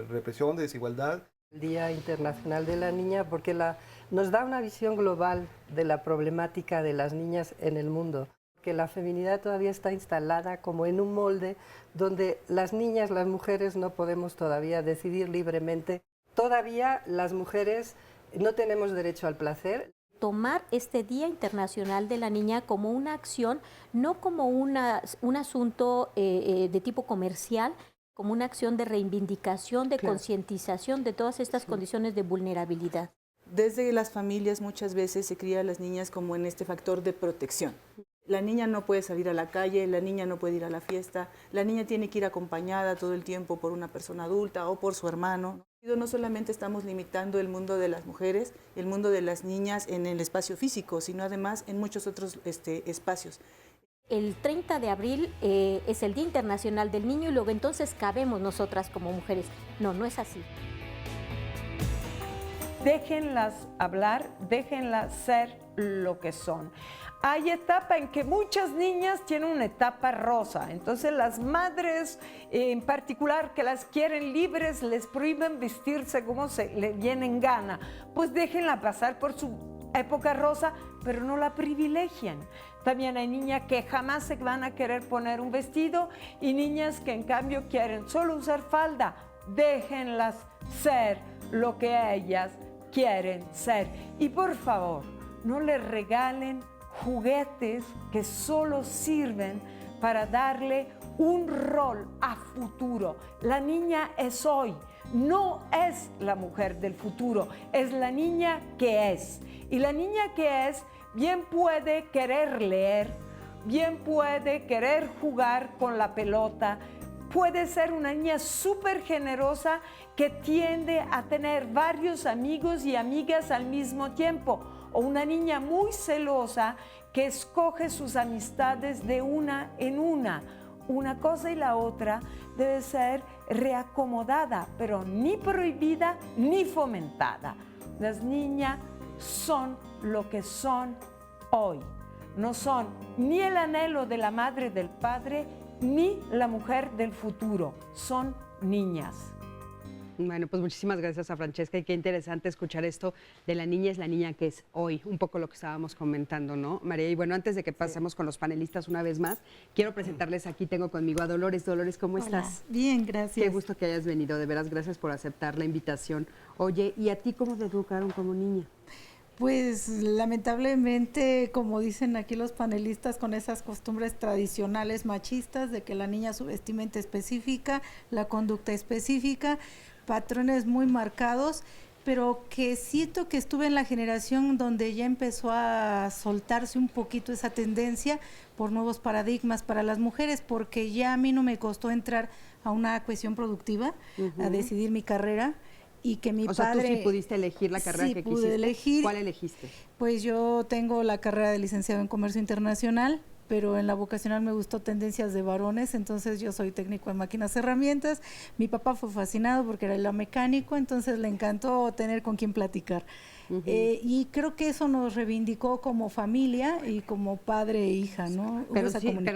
represión, de desigualdad. El Día Internacional de la Niña porque nos da una visión global de la problemática de las niñas en el mundo. Que la feminidad todavía está instalada como en un molde donde las niñas, las mujeres no podemos todavía decidir libremente. Todavía las mujeres no tenemos derecho al placer. Tomar este Día Internacional de la Niña como una acción, no como un asunto de tipo comercial, como una acción de reivindicación, de concientización de todas estas condiciones de vulnerabilidad. Desde las familias muchas veces se cría a las niñas como en este factor de protección. La niña no puede salir a la calle, la niña no puede ir a la fiesta, la niña tiene que ir acompañada todo el tiempo por una persona adulta o por su hermano. No solamente estamos limitando el mundo de las mujeres, el mundo de las niñas en el espacio físico, sino además en muchos otros espacios. El 30 de abril es el Día Internacional del Niño y luego entonces cabemos nosotras como mujeres. No, no es así. Déjenlas hablar, déjenlas ser lo que son. Hay etapa en que muchas niñas tienen una etapa rosa, entonces las madres en particular que las quieren libres les prohíben vestirse como se le viene en gana, pues déjenla pasar por su época rosa, pero no la privilegien. También hay niñas que jamás se van a querer poner un vestido y niñas que en cambio quieren solo usar falda. Déjenlas ser lo que ellas quieren ser. Y por favor, no les regalen juguetes que solo sirven para darle un rol a futuro. La niña es hoy, no es la mujer del futuro, es la niña que es. Y la niña que es bien puede querer leer, bien puede querer jugar con la pelota, puede ser una niña súper generosa que tiende a tener varios amigos y amigas al mismo tiempo, o una niña muy celosa que escoge sus amistades de una en una. Una cosa y la otra debe ser reacomodada, pero ni prohibida ni fomentada. Las niñas son lo que son hoy. No son ni el anhelo de la madre del padre, ni la mujer del futuro. Son niñas. Bueno, pues muchísimas gracias a Francesca y qué interesante escuchar esto de la niña es la niña que es hoy, un poco lo que estábamos comentando, ¿no, María? Y bueno, antes de que pasemos con los panelistas una vez más, quiero presentarles aquí, tengo conmigo a Dolores. Dolores, ¿cómo estás? Bien, gracias. Qué gusto que hayas venido, de veras, gracias por aceptar la invitación. Oye, ¿y a ti cómo te educaron como niña? Pues lamentablemente, como dicen aquí los panelistas, con esas costumbres tradicionales machistas de que la niña su vestimenta específica, la conducta específica, patrones muy marcados, pero que siento que estuve en la generación donde ya empezó a soltarse un poquito esa tendencia por nuevos paradigmas para las mujeres, porque ya a mí no me costó entrar a una cuestión productiva, a decidir mi carrera. Y que mi padre... O sea, tú sí pudiste elegir la carrera que quisiste. Pude elegir. ¿Cuál elegiste? Pues yo tengo la carrera de licenciado en Comercio Internacional, pero en la vocacional me gustó tendencias de varones, entonces yo soy técnico en máquinas y herramientas. Mi papá fue fascinado porque era el mecánico, entonces le encantó tener con quién platicar. Y creo que eso nos reivindicó como familia y como padre e hija, ¿no? Pero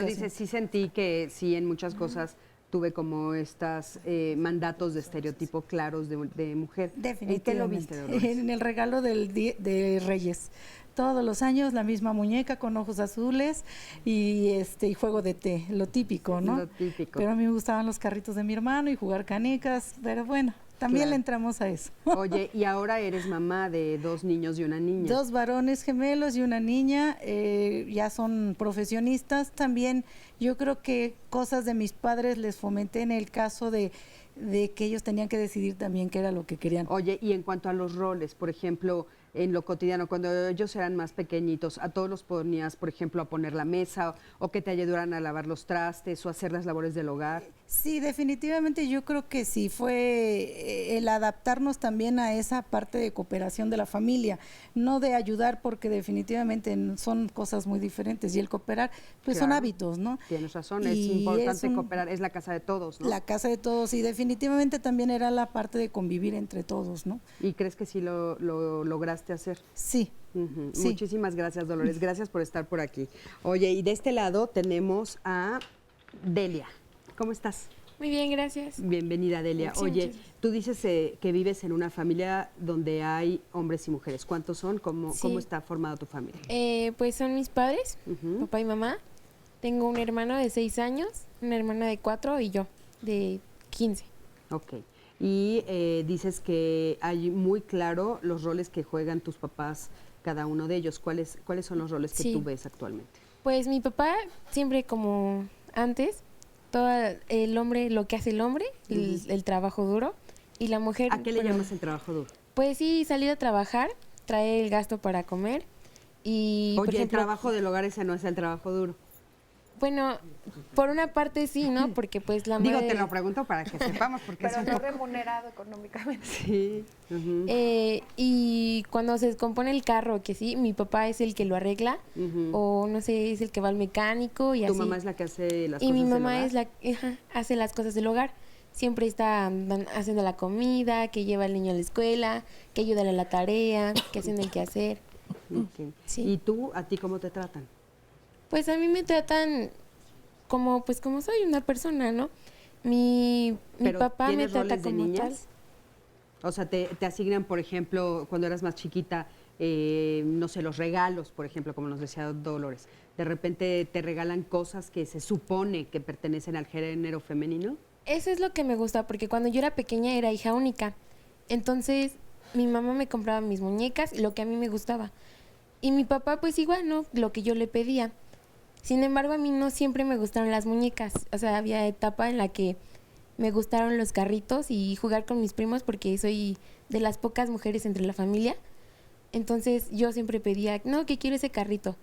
dice, sí sentí que sí en muchas cosas tuve como estas mandatos de estereotipo claros de mujer. Definitivamente. ¿En qué lo viste, Dolores? En el regalo de Reyes. Todos los años la misma muñeca con ojos azules y juego de té, lo típico, ¿no? Lo típico. Pero a mí me gustaban los carritos de mi hermano y jugar canicas, pero bueno, también le entramos a eso. Oye, y ahora eres mamá de 2 niños y una niña. 2 varones gemelos y una niña, ya son profesionistas. También yo creo que cosas de mis padres les fomenté en el caso de que ellos tenían que decidir también qué era lo que querían. Oye, y en cuanto a los roles, por ejemplo, en lo cotidiano, cuando ellos eran más pequeñitos, ¿a todos los ponías, por ejemplo, a poner la mesa o que te ayudaran a lavar los trastes o hacer las labores del hogar? Sí, definitivamente yo creo que sí, fue el adaptarnos también a esa parte de cooperación de la familia, no de ayudar porque definitivamente son cosas muy diferentes y el cooperar pues son hábitos, ¿no? Tienes razón, es importante cooperar, es la casa de todos, ¿no? La casa de todos y definitivamente también era la parte de convivir entre todos, ¿no? ¿Y crees que sí lo lograste hacer? Sí. Sí. Muchísimas gracias, Dolores, gracias por estar por aquí. Oye, y de este lado tenemos a Delia. ¿Cómo estás? Muy bien, gracias. Bienvenida, Delia. Sí, oye, tú dices que vives en una familia donde hay hombres y mujeres. ¿Cuántos son? ¿Cómo está formada tu familia? Pues son mis padres, papá y mamá. Tengo un hermano de 6 años, una hermana de 4 y yo, de 15. Ok. Y dices que hay muy claro los roles que juegan tus papás, cada uno de ellos. ¿Cuáles son los roles que tú ves actualmente? Pues mi papá siempre como antes, todo el hombre, lo que hace el hombre, el trabajo duro, y la mujer... ¿A qué le llamas el trabajo duro? Pues sí, salir a trabajar, traer el gasto para comer y... Oye, por ejemplo, el trabajo del hogar ese no es el trabajo duro. Bueno, por una parte sí, ¿no? Porque pues la madre... Digo, te lo pregunto para que sepamos, porque pero es no remunerado económicamente. Sí. Y cuando se descompone el carro, que sí, mi papá es el que lo arregla, o no sé, es el que va al mecánico y así. Tu mamá es la que hace las cosas del hogar. Y mi mamá del es la que hace las cosas del hogar. Siempre está haciendo la comida, que lleva al niño a la escuela, que ayuda a la tarea, que hacen el quehacer. Okay. Sí. ¿Y tú, a ti cómo te tratan? Pues a mí me tratan como soy una persona, ¿no? Mi papá me trata como tal. O sea, te asignan, por ejemplo, cuando eras más chiquita, no sé, los regalos, por ejemplo, como nos decía Dolores. De repente te regalan cosas que se supone que pertenecen al género femenino. Eso es lo que me gusta, porque cuando yo era pequeña era hija única. Entonces, mi mamá me compraba mis muñecas, lo que a mí me gustaba. Y mi papá, pues igual, ¿no? Lo que yo le pedía. Sin embargo, a mí no siempre me gustaron las muñecas. O sea, había etapa en la que me gustaron los carritos y jugar con mis primos porque soy de las pocas mujeres entre la familia. Entonces, yo siempre pedía, no, que quiero ese carrito.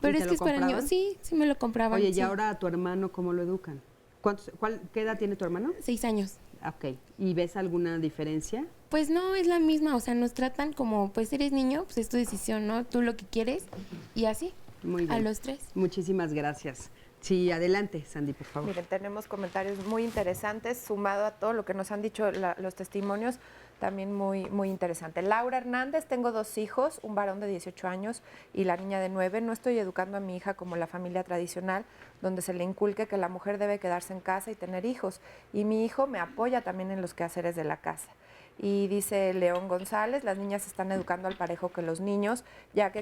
Pero es que es para niños. Sí, sí me lo compraban. Oye, ¿y sí. ahora a tu hermano cómo lo educan? ¿Qué edad tiene tu hermano? 6 años. Ok. ¿Y ves alguna diferencia? Pues no, es la misma. O sea, nos tratan como, pues eres niño, pues es tu decisión, ¿no? Tú lo que quieres y así. Muy bien. A los 3. Muchísimas gracias. Sí, adelante, Sandy, por favor. Miren, tenemos comentarios muy interesantes, sumado a todo lo que nos han dicho los testimonios, también muy, muy interesante. Laura Hernández, tengo 2 hijos, un varón de 18 años y la niña de 9. No estoy educando a mi hija como la familia tradicional, donde se le inculque que la mujer debe quedarse en casa y tener hijos. Y mi hijo me apoya también en los quehaceres de la casa. Y dice León González, las niñas se están educando al parejo que los niños, ya que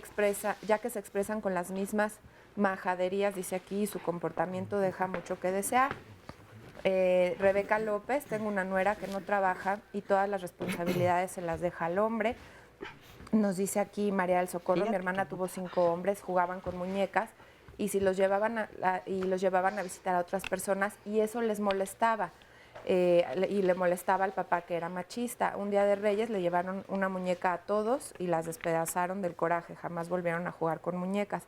se expresan con las mismas majaderías, dice aquí, y su comportamiento deja mucho que desear. Rebeca López, tengo una nuera que no trabaja y todas las responsabilidades se las deja al hombre. Nos dice aquí María del Socorro, mi hermana tuvo 5 hombres, jugaban con muñecas y si los llevaban a visitar a otras personas y eso les molestaba. Y le molestaba al papá que era machista. Un día de Reyes le llevaron una muñeca a todos y las despedazaron del coraje, jamás volvieron a jugar con muñecas.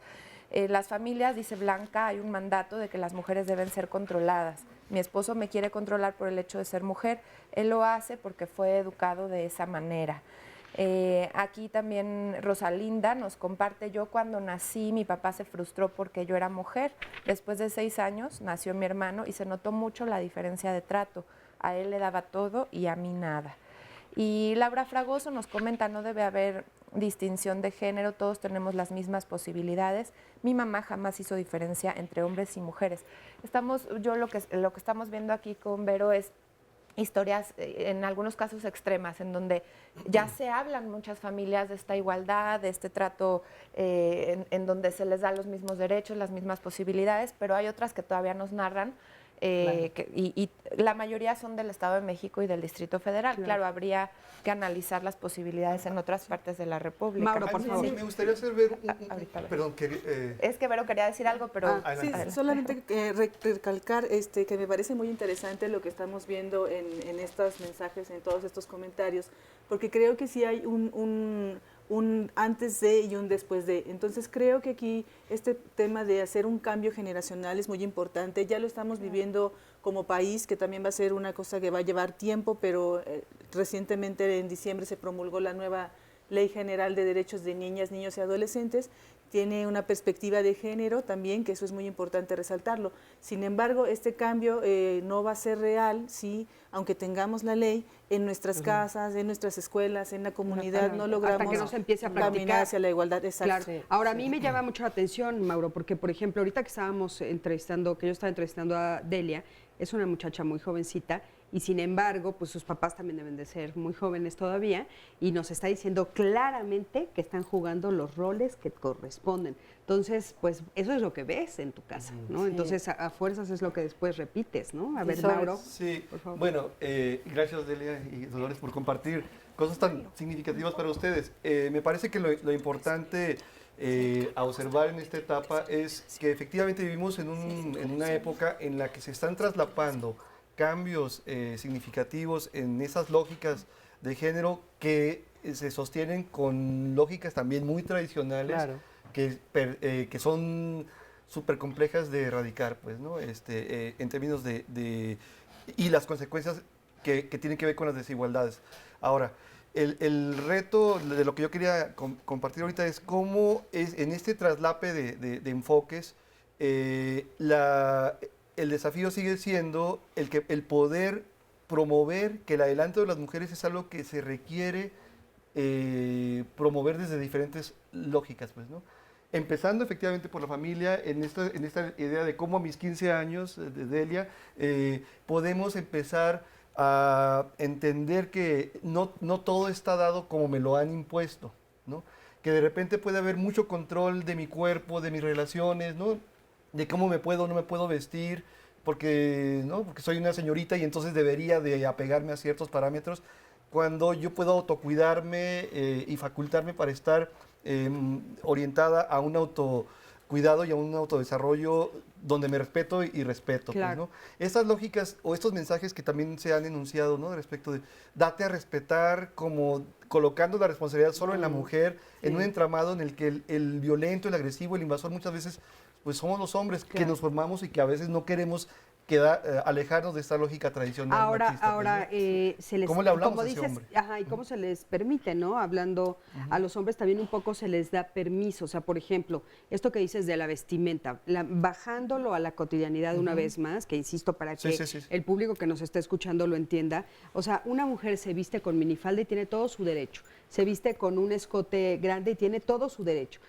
Las familias, dice Blanca, hay un mandato de que las mujeres deben ser controladas. Mi esposo me quiere controlar por el hecho de ser mujer, él lo hace porque fue educado de esa manera. Aquí también Rosalinda nos comparte, yo cuando nací mi papá se frustró porque yo era mujer. Después de 6 años nació mi hermano y se notó mucho la diferencia de trato. A él le daba todo y a mí nada. Y Laura Fragoso nos comenta, no debe haber distinción de género, todos tenemos las mismas posibilidades. Mi mamá jamás hizo diferencia entre hombres y mujeres. Lo que estamos viendo aquí con Vero es historias en algunos casos extremas, en donde ya se hablan muchas familias de esta igualdad, de este trato en donde se les da los mismos derechos, las mismas posibilidades, pero hay otras que todavía nos narran y la mayoría son del Estado de México y del Distrito Federal. Claro, habría que analizar las posibilidades en otras partes de la República. Mauro, por favor. Me gustaría hacer ver perdón, es que Vero quería decir algo, pero... sí, solamente recalcar que me parece muy interesante lo que estamos viendo en estos mensajes, en todos estos comentarios, porque creo que sí hay un antes de y un después de. Entonces creo que aquí este tema de hacer un cambio generacional es muy importante. Ya lo estamos viviendo como país, que también va a ser una cosa que va a llevar tiempo, pero recientemente en diciembre se promulgó la nueva Ley General de Derechos de Niñas, Niños y Adolescentes. Tiene una perspectiva de género también, que eso es muy importante resaltarlo. Sin embargo, este cambio no va a ser real si, aunque tengamos la ley, en nuestras casas, en nuestras escuelas, en la comunidad, no logramos hasta que no se empiece a practicar caminar hacia la igualdad. Exacto. Claro. Ahora, a mí me llama mucho la atención, Mauro, porque, por ejemplo, ahorita que estábamos entrevistando, que yo estaba entrevistando a Delia, es una muchacha muy jovencita, y sin embargo, pues sus papás también deben de ser muy jóvenes todavía, y nos está diciendo claramente que están jugando los roles que corresponden. Entonces, pues eso es lo que ves en tu casa, ¿no? Sí. Entonces, a fuerzas es lo que después repites, ¿no? A ver, Mauro. Sí, por favor. Bueno, gracias Delia y Dolores por compartir cosas tan significativas para ustedes. Me parece que lo importante a observar en esta etapa es que efectivamente vivimos en una época en la que se están traslapando cambios significativos en esas lógicas de género que se sostienen con lógicas también muy tradicionales, claro, que son súper complejas de erradicar, pues, ¿no? En términos y las consecuencias que tienen que ver con las desigualdades. Ahora, el reto de lo que yo quería compartir ahorita es cómo es en este traslape de enfoques, el desafío sigue siendo el poder promover que el adelanto de las mujeres es algo que se requiere promover desde diferentes lógicas, pues, ¿no? Empezando efectivamente por la familia, en esta idea de cómo a mis 15 años de Delia podemos empezar a entender que no todo está dado como me lo han impuesto, ¿no? Que de repente puede haber mucho control de mi cuerpo, de mis relaciones, ¿no? De cómo me puedo o no me puedo vestir, porque soy una señorita y entonces debería de apegarme a ciertos parámetros, cuando yo puedo autocuidarme y facultarme para estar orientada a un autocuidado y a un autodesarrollo donde me respeto y respeto. Claro. Pues, ¿no? Estas lógicas o estos mensajes que también se han enunciado, ¿no? Respecto de date a respetar, como colocando la responsabilidad solo en la mujer, sí, en un entramado en el que el violento, el agresivo, el invasor muchas veces pues somos los hombres, claro, que nos formamos y que a veces no queremos alejarnos de esta lógica tradicional. Ahora se les, ¿cómo le hablamos como a ese dices, hombre? Ajá, y cómo se les permite, ¿no? Hablando a los hombres también un poco se les da permiso. O sea, por ejemplo, esto que dices de la vestimenta, bajándolo a la cotidianidad una vez más, que insisto, para que el público que nos está escuchando lo entienda. O sea, una mujer se viste con minifalda y tiene todo su derecho. Se viste con un escote grande y tiene todo su derecho.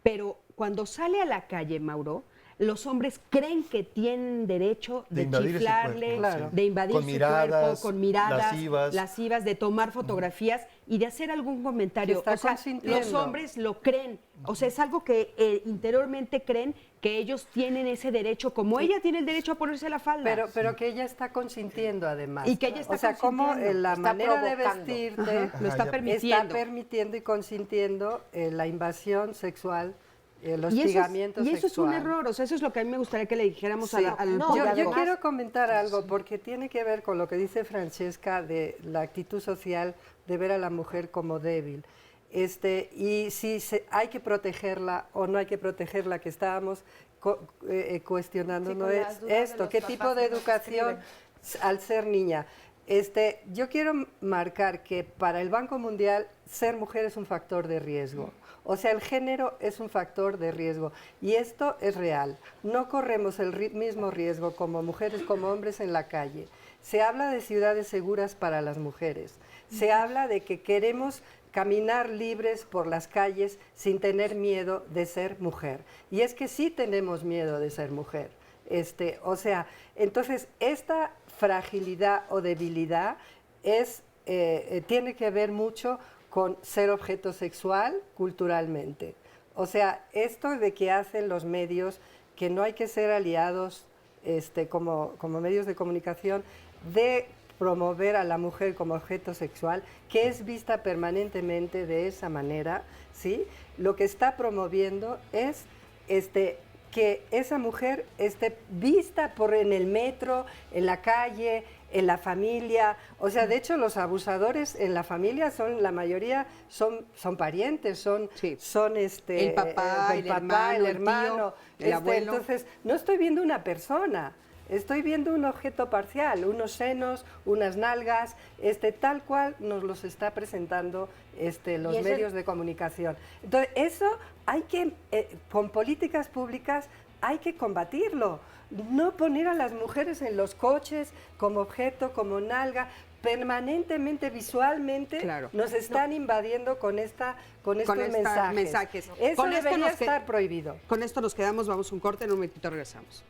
Pero cuando sale a la calle, Mauro, los hombres creen que tienen derecho de chiflarle, de invadir con su miradas, cuerpo, con miradas lascivas, de tomar fotografías y de hacer algún comentario. Está o sea, los hombres lo creen. O sea, es algo que interiormente creen que ellos tienen ese derecho, como ella tiene el derecho a ponerse la falda. Pero que ella está consintiendo además. Y que ella está como la está manera de provocando. vestirte Lo está permitiendo. Está permitiendo y consintiendo la invasión sexual, el Y hostigamiento eso es un sexual. error, o sea, eso es lo que a mí me gustaría que le dijéramos Sí. al Yo quiero comentar algo, porque tiene que ver con lo que dice Francesca de la actitud social de ver a la mujer como débil. Y si hay que protegerla o no hay que protegerla, que estábamos cuestionando, no es esto, qué tipo de educación al ser niña. Yo quiero marcar que para el Banco Mundial ser mujer es un factor de riesgo. O sea, el género es un factor de riesgo y esto es real. No corremos el mismo riesgo como mujeres, como hombres en la calle. Se habla de ciudades seguras para las mujeres. Se habla de que queremos caminar libres por las calles sin tener miedo de ser mujer. Y es que sí tenemos miedo de ser mujer. Entonces, esta fragilidad o debilidad tiene que ver mucho con ser objeto sexual culturalmente. O sea, esto de que hacen los medios, que no hay que ser aliados como medios de comunicación, de promover a la mujer como objeto sexual, que es vista permanentemente de esa manera, ¿sí? Lo que está promoviendo es que esa mujer esté vista en el metro, en la calle, en la familia. O sea, de hecho, los abusadores en la familia la mayoría son parientes, son el papá, el hermano, el abuelo. Entonces, no estoy viendo una persona, estoy viendo un objeto parcial, unos senos, unas nalgas, tal cual nos los está presentando los medios de comunicación. Entonces, eso hay que, con políticas públicas, hay que combatirlo. No poner a las mujeres en los coches como objeto, como nalga, permanentemente, visualmente, nos están invadiendo con estos mensajes. Eso debería estar prohibido. Con esto nos quedamos, vamos a un corte, en un momentito regresamos.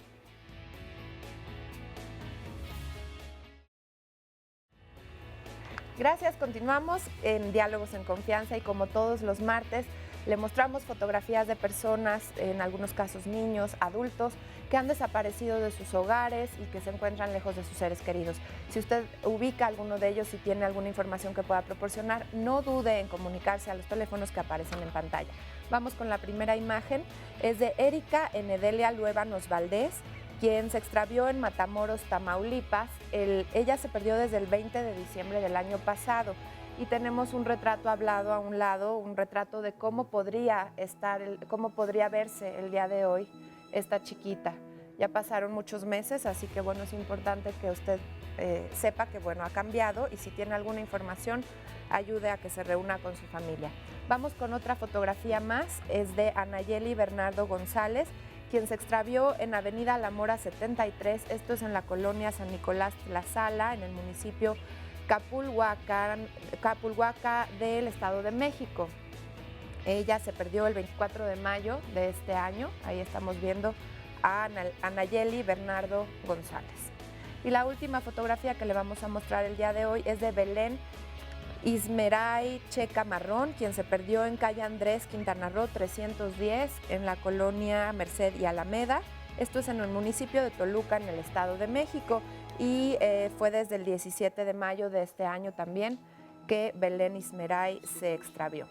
Gracias, continuamos en Diálogos en Confianza y como todos los martes le mostramos fotografías de personas, en algunos casos niños, adultos, que han desaparecido de sus hogares y que se encuentran lejos de sus seres queridos. Si usted ubica a alguno de ellos y tiene alguna información que pueda proporcionar, no dude en comunicarse a los teléfonos que aparecen en pantalla. Vamos con la primera imagen, es de Erika Enedelia Luébanos Valdés, quien se extravió en Matamoros, Tamaulipas. Ella se perdió desde el 20 de diciembre del año pasado y tenemos un retrato hablado a un lado, un retrato de cómo podría verse el día de hoy esta chiquita. Ya pasaron muchos meses, así que bueno, es importante que usted sepa que bueno, ha cambiado y si tiene alguna información, ayude a que se reúna con su familia. Vamos con otra fotografía más, es de Anayeli Bernardo González, quien se extravió en Avenida La Mora 73, esto es en la colonia San Nicolás Tlazala, en el municipio Capulhuaca del Estado de México. Ella se perdió el 24 de mayo de este año, ahí estamos viendo a Anayeli Bernardo González. Y la última fotografía que le vamos a mostrar el día de hoy es de Belén Ismeray Checa Marrón, quien se perdió en calle Andrés Quintana Roo 310 en la colonia Merced y Alameda. Esto es en el municipio de Toluca, en el Estado de México, y fue desde el 17 de mayo de este año también que Belén Ismeray se extravió.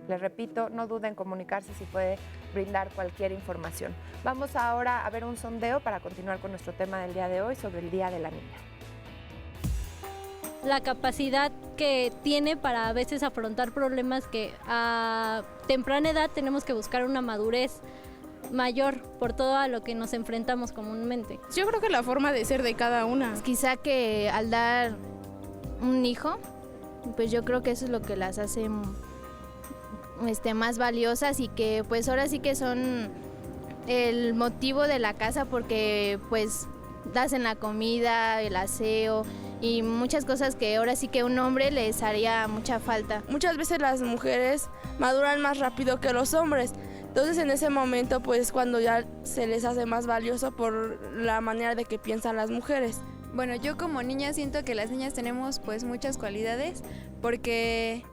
Les repito, no duden en comunicarse si puede brindar cualquier información. Vamos ahora a ver un sondeo para continuar con nuestro tema del día de hoy sobre el Día de la Niña. La capacidad que tiene para a veces afrontar problemas que a temprana edad tenemos que buscar una madurez mayor por todo a lo que nos enfrentamos comúnmente. Yo creo que la forma de ser de cada una. Quizá que al dar un hijo, pues yo creo que eso es lo que las hace más valiosas y que pues ahora sí que son el motivo de la casa porque pues hacen la comida, el aseo y muchas cosas que ahora sí que un hombre les haría mucha falta. Muchas veces las mujeres maduran más rápido que los hombres. Entonces en ese momento pues cuando ya se les hace más valioso por la manera de que piensan las mujeres. Bueno, yo como niña siento que las niñas tenemos pues muchas cualidades porque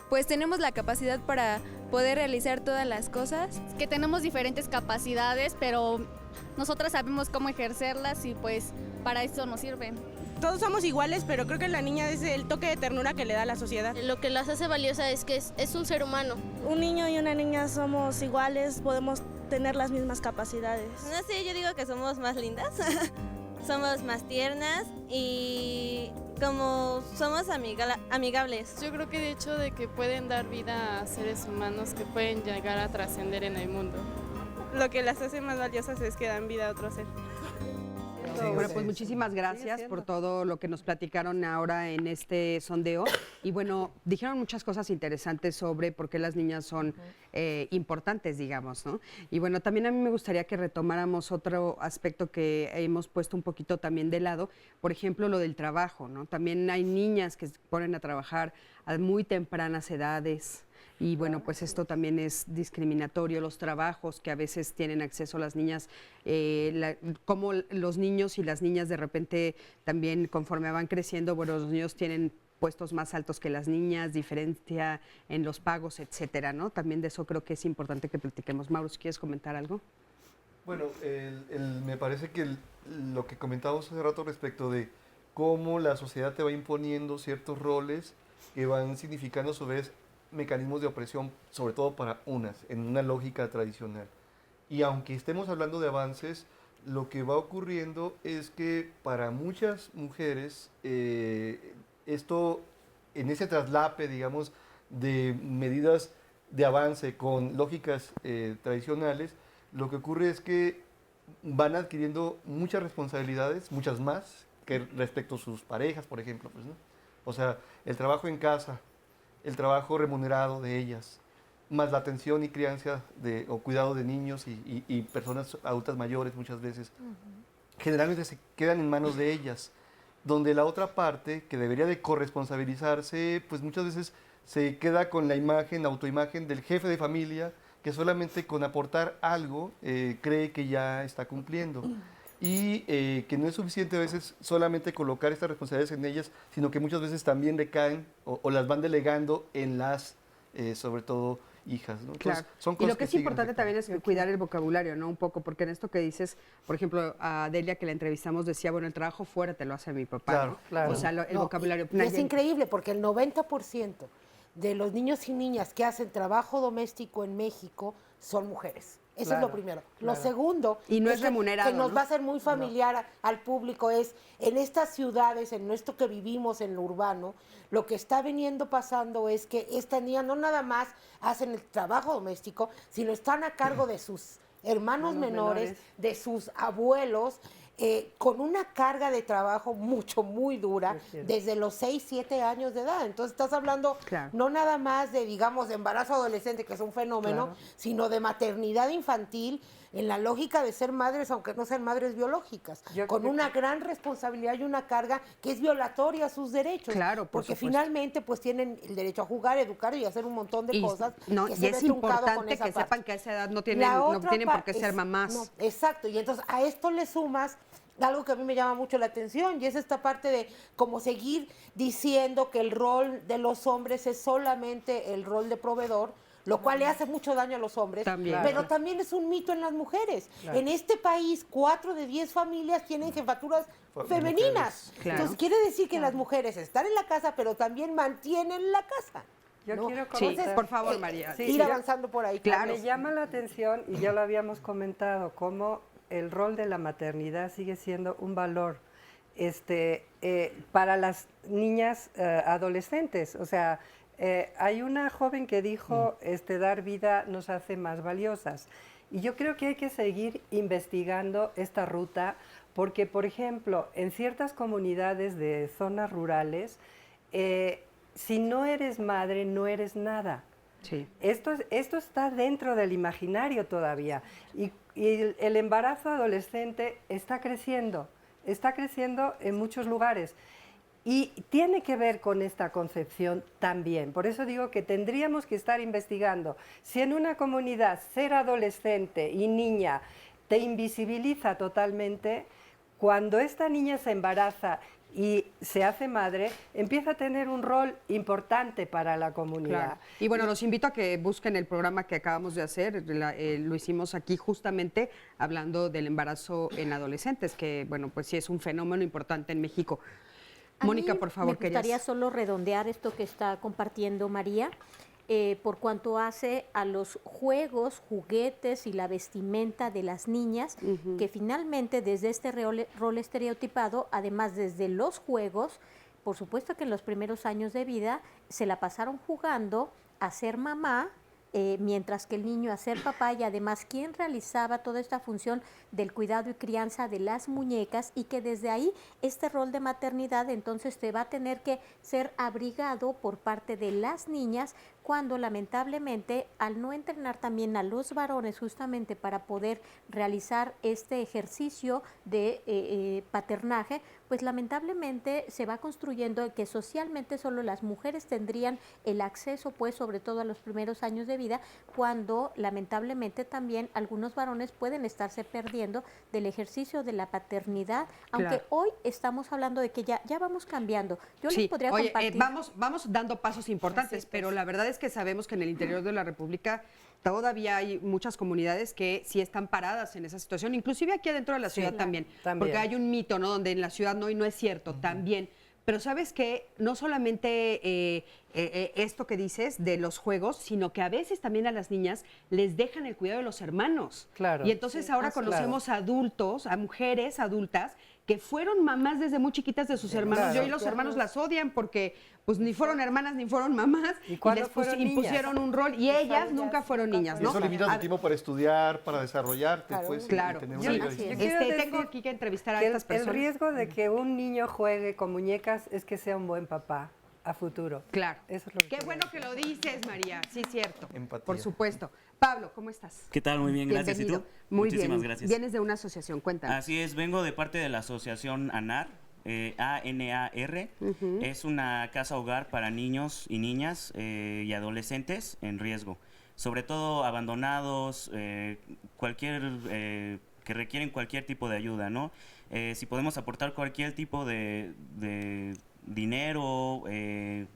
pues tenemos la capacidad para poder realizar todas las cosas. Que tenemos diferentes capacidades, pero nosotras sabemos cómo ejercerlas y pues para eso nos sirven. Todos somos iguales, pero creo que la niña es el toque de ternura que le da a la sociedad. Lo que las hace valiosas es que es un ser humano. Un niño y una niña somos iguales, podemos tener las mismas capacidades. No sé, yo digo que somos más lindas, somos más tiernas y como somos amigables. Yo creo que el hecho de que pueden dar vida a seres humanos que pueden llegar a trascender en el mundo. Lo que las hace más valiosas es que dan vida a otro ser. Bueno, pues muchísimas gracias por todo lo que nos platicaron ahora en este sondeo. Y bueno, dijeron muchas cosas interesantes sobre por qué las niñas son importantes, digamos, ¿no? Y bueno, también a mí me gustaría que retomáramos otro aspecto que hemos puesto un poquito también de lado, por ejemplo, lo del trabajo, ¿no? También hay niñas que se ponen a trabajar a muy tempranas edades. Y bueno, pues esto también es discriminatorio, los trabajos que a veces tienen acceso las niñas, como los niños y las niñas de repente también conforme van creciendo, bueno, los niños tienen puestos más altos que las niñas, diferencia en los pagos, etcétera, ¿no? También de eso creo que es importante que platiquemos. Mauro, ¿quieres comentar algo? Bueno, me parece que lo que comentábamos hace rato respecto de cómo la sociedad te va imponiendo ciertos roles que van significando a su vez mecanismos de opresión, sobre todo para unas, en una lógica tradicional. Y aunque estemos hablando de avances, lo que va ocurriendo es que para muchas mujeres, esto, en ese traslape, digamos, de medidas de avance con lógicas tradicionales, lo que ocurre es que van adquiriendo muchas responsabilidades, muchas más, que respecto a sus parejas, por ejemplo, pues, ¿no? O sea, el trabajo en casa, el trabajo remunerado de ellas, más la atención y crianza o cuidado de niños y personas adultas mayores muchas veces, generalmente se quedan en manos de ellas, donde la otra parte, que debería de corresponsabilizarse, pues muchas veces se queda con la autoimagen del jefe de familia, que solamente con aportar algo cree que ya está cumpliendo. Y que no es suficiente a veces solamente colocar estas responsabilidades en ellas, sino que muchas veces también recaen o las van delegando en las, sobre todo, hijas, ¿no? Entonces, Claro. son Y cosas lo que es siguen importante también es recayendo. cuidar el vocabulario, ¿no? Un poco, porque en esto que dices, por ejemplo, a Delia que la entrevistamos decía, bueno, el trabajo fuera te lo hace mi papá, Claro, ¿no? claro. O sea, el No, vocabulario. y es increíble porque el 90% de los niños y niñas que hacen trabajo doméstico en México son mujeres. Eso es lo primero. Lo segundo, Y no es que- remunerado, que nos ¿no? va a ser muy familiar al público, es en estas ciudades, en esto que vivimos en lo urbano, lo que está viniendo pasando es que estas niñas no nada más hacen el trabajo doméstico, sino están a cargo de sus hermanos menores, de sus abuelos, con una carga de trabajo muy dura, desde los 6, 7 años de edad. Entonces estás hablando no nada más de, digamos, de embarazo adolescente, que es un fenómeno, sino de maternidad infantil, en la lógica de ser madres, aunque no sean madres biológicas, con una gran responsabilidad y una carga que es violatoria a sus derechos. Claro, por porque supuesto. finalmente pues tienen el derecho a jugar, educar y hacer un montón de cosas. No, que y se es ve truncado con importante esa que parte. sepan que a esa edad no La tienen otra por qué es- ser mamás. no, exacto, y entonces a esto le sumas algo que a mí me llama mucho la atención y es esta parte de como seguir diciendo que el rol de los hombres es solamente el rol de proveedor, lo cual le hace mucho daño a los hombres, También. pero Claro. también es un mito en las mujeres. Claro. En este país, 4 de 10 familias tienen jefaturas femeninas. Claro. Entonces quiere decir que las mujeres están en la casa, pero también mantienen la casa. Yo ¿no? quiero Entonces, comentar. por favor, María. ir avanzando por ahí. Claro. Me llama la atención, y ya lo habíamos comentado, cómo el rol de la maternidad sigue siendo un valor para las niñas adolescentes. O sea, hay una joven que dijo, dar vida nos hace más valiosas. Y yo creo que hay que seguir investigando esta ruta, porque, por ejemplo, en ciertas comunidades de zonas rurales, si no eres madre, no eres nada. Sí. Esto está dentro del imaginario todavía. Y el embarazo adolescente está creciendo en muchos lugares. Y tiene que ver con esta concepción también. Por eso digo que tendríamos que estar investigando si en una comunidad ser adolescente y niña te invisibiliza totalmente, cuando esta niña se embaraza y se hace madre, empieza a tener un rol importante para la comunidad. Claro. Y bueno, los invito a que busquen el programa que acabamos de hacer, lo hicimos aquí justamente hablando del embarazo en adolescentes, que bueno, pues sí es un fenómeno importante en México. Mónica, por favor, me gustaría solo redondear esto que está compartiendo María, por cuanto hace a los juegos, juguetes y la vestimenta de las niñas, que finalmente desde este rol estereotipado, además desde los juegos, por supuesto que en los primeros años de vida se la pasaron jugando a ser mamá, mientras que el niño a ser papá, y además quien realizaba toda esta función del cuidado y crianza de las muñecas, y que desde ahí este rol de maternidad entonces te va a tener que ser abrigado por parte de las niñas, cuando lamentablemente al no entrenar también a los varones justamente para poder realizar este ejercicio de paternaje, pues lamentablemente se va construyendo que socialmente solo las mujeres tendrían el acceso, pues sobre todo a los primeros años de vida, cuando lamentablemente también algunos varones pueden estarse perdiendo del ejercicio de la paternidad, aunque Claro. hoy estamos hablando de que ya vamos cambiando. Yo Sí, les podría oye, compartir. vamos dando pasos importantes, pero la verdad es que sabemos que en el interior de la República todavía hay muchas comunidades que sí están paradas en esa situación, inclusive aquí adentro de la ciudad también, porque hay un mito, ¿no? Donde en la ciudad no, y no es cierto, también. Pero sabes que no solamente esto que dices de los juegos, sino que a veces también a las niñas les dejan el cuidado de los hermanos. Claro. Y entonces ahora conocemos a adultos, a mujeres adultas, que fueron mamás desde muy chiquitas de sus hermanos. Claro. Y hoy los hermanos las odian porque pues ni fueron hermanas ni fueron mamás. ¿Y cuándo les fueron impusieron niñas? un rol. Y ellas nunca fueron niñas, Y ¿no? eso limita tu tiempo para estudiar, para desarrollarte, Claro, pues. claro. Y tener Sí, una vida así es. distinta. Quiero decir tengo aquí que entrevistar a que estas personas. El riesgo de que un niño juegue con muñecas es que sea un buen papá a futuro. Claro. Eso es lo que Qué bueno que lo dices, María. Sí, cierto. Empatía. Por supuesto. Pablo, ¿cómo estás? ¿Qué tal? Muy bien, gracias. ¿Y Bienvenido. tú? Muy Muchísimas bien. gracias. Vienes de una asociación, cuéntanos. Así es, vengo de parte de la asociación ANAR, ANAR. Es una casa hogar para niños y niñas y adolescentes en riesgo, sobre todo abandonados, que requieren cualquier tipo de ayuda, ¿no? Si podemos aportar cualquier tipo de dinero, en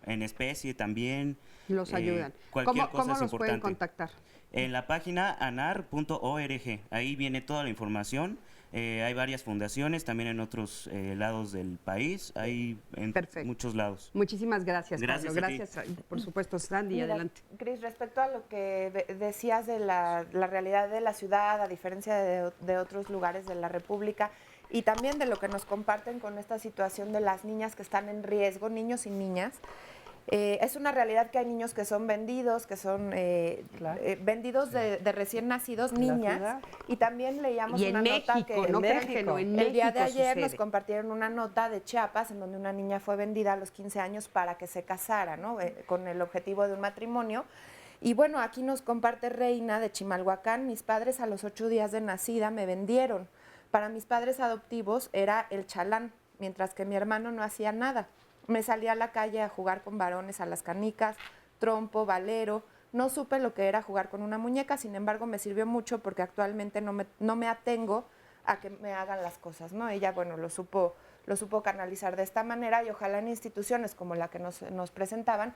especie también. Los ayudan. Cualquier ¿Cómo cosa es los pueden importante. contactar? En la página anar.org, ahí viene toda la información. Hay varias fundaciones también en otros lados del país, hay en muchos lados. Muchísimas gracias, Gracias Pablo. a ti. Gracias, por supuesto, Sandy, Mira, adelante. Cris, respecto a lo que decías de la realidad de la ciudad, a diferencia de otros lugares de la República, y también de lo que nos comparten con esta situación de las niñas que están en riesgo, niños y niñas, es una realidad que hay niños que son vendidos, vendidos de recién nacidos, En la niñas, ciudad. y también leíamos Y en una nota México, que no crean que no, en el día de México ayer nos sucede. compartieron una nota de Chiapas en donde una niña fue vendida a los 15 años para que se casara, ¿no? Con el objetivo de un matrimonio. Y bueno, aquí nos comparte Reina de Chimalhuacán: mis padres a los 8 días de nacida me vendieron. Para mis padres adoptivos era el chalán, mientras que mi hermano no hacía nada. Me salí a la calle a jugar con varones a las canicas, trompo, valero. No supe lo que era jugar con una muñeca, sin embargo me sirvió mucho porque actualmente no me atengo a que me hagan las cosas, ¿no? Ella, bueno, lo supo canalizar de esta manera, y ojalá en instituciones como la que nos presentaban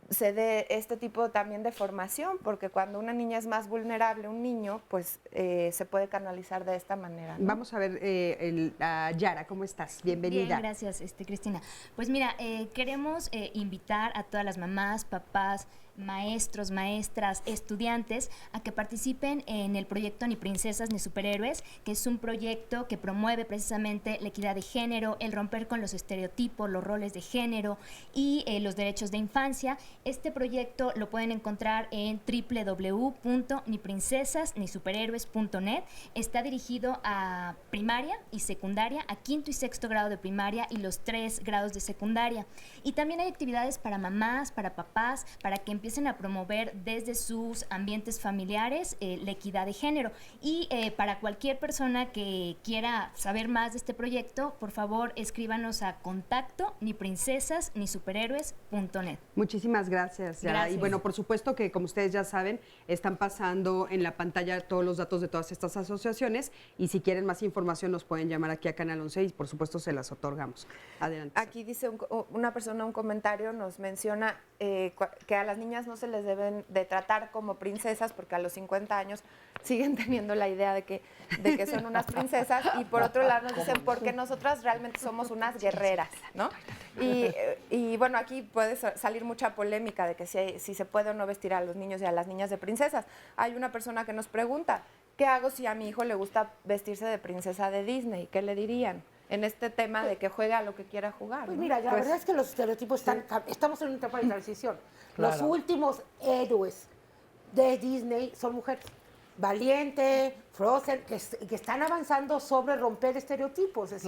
se dé este tipo también de formación, porque cuando una niña es más vulnerable, un niño, pues se puede canalizar de esta manera, ¿no? Vamos a ver a Yara, ¿cómo estás? Bienvenida. Bien, gracias, Cristina. Pues mira, queremos invitar a todas las mamás, papás, maestros, maestras, estudiantes a que participen en el proyecto Ni Princesas ni Superhéroes, que es un proyecto que promueve precisamente la equidad de género, el romper con los estereotipos, los roles de género y los derechos de infancia. Este proyecto lo pueden encontrar en www.niprincesasnisuperhéroes.net. Está dirigido a primaria y secundaria, a quinto y sexto grado de primaria y los 3 grados de secundaria. Y también hay actividades para mamás, para papás, para que empiecen empiecen a promover desde sus ambientes familiares la equidad de género. Y para cualquier persona que quiera saber más de este proyecto, por favor escríbanos a contacto niprincesasnisuperhéroes.net. Muchísimas gracias, Yara. Gracias. Y bueno, por supuesto que como ustedes ya saben, están pasando en la pantalla todos los datos de todas estas asociaciones y si quieren más información nos pueden llamar aquí a Canal 11 y por supuesto se las otorgamos. Adelante. Aquí dice una persona, un comentario, nos menciona que a las niñas no se les deben de tratar como princesas porque a los 50 años siguen teniendo la idea de que son unas princesas y por otro lado nos dicen porque nosotras realmente somos unas guerreras, ¿no? Y bueno, aquí puede salir mucha polémica de que si se puede o no vestir a los niños y a las niñas de princesas. Hay una persona que nos pregunta, ¿qué hago si a mi hijo le gusta vestirse de princesa de Disney? ¿Qué le dirían en este tema de que juega a lo que quiera jugar? Pues ¿no? mira, la verdad es que los estereotipos estamos en una etapa de transición. Los últimos héroes de Disney son mujeres. Valiente, Frozen, que están avanzando sobre romper estereotipos. Es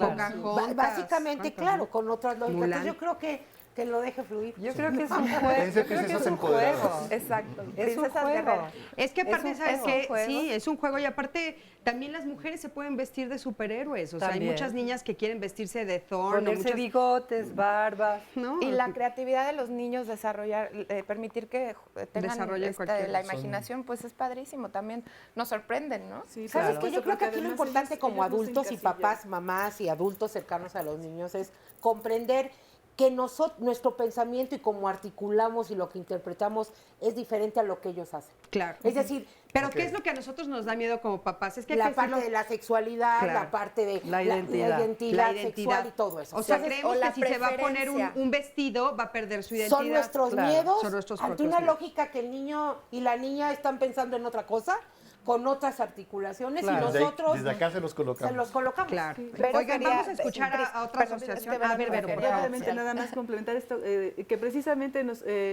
básicamente, claro, con otras lógicas. Entonces yo creo que lo deje fluir. Yo creo que es un juego. Yo creo que es un juego. Exacto. Es un juego. Es que aparte, ¿sabes qué? Sí, es un juego y aparte también las mujeres se pueden vestir de superhéroes. O sea, hay muchas niñas que quieren vestirse de Thor. Ponerse bigotes, barbas. ¿no? Y la creatividad de los niños desarrollar, permitir que tengan la imaginación, pues es padrísimo. También nos sorprenden, ¿no? Sí, ¿sabes qué? Yo creo que aquí lo importante como adultos y papás, mamás y adultos cercanos a los niños es comprender que nuestro pensamiento y cómo articulamos y lo que interpretamos es diferente a lo que ellos hacen. Claro. Es decir, pero ¿qué es lo que a nosotros nos da miedo como papás? Es que la parte de la sexualidad, claro, la parte de la identidad sexual y todo eso. O sea, creemos que si se va a poner un vestido va a perder su identidad. Son nuestros miedos son nuestros ante una lógica que el niño y la niña están pensando en otra cosa, con otras articulaciones y nosotros desde acá se los colocamos. Claro. Sí. Oigan, vamos a escuchar a otra asociación. A ver, por favor. Rápidamente, nada más complementar esto, que precisamente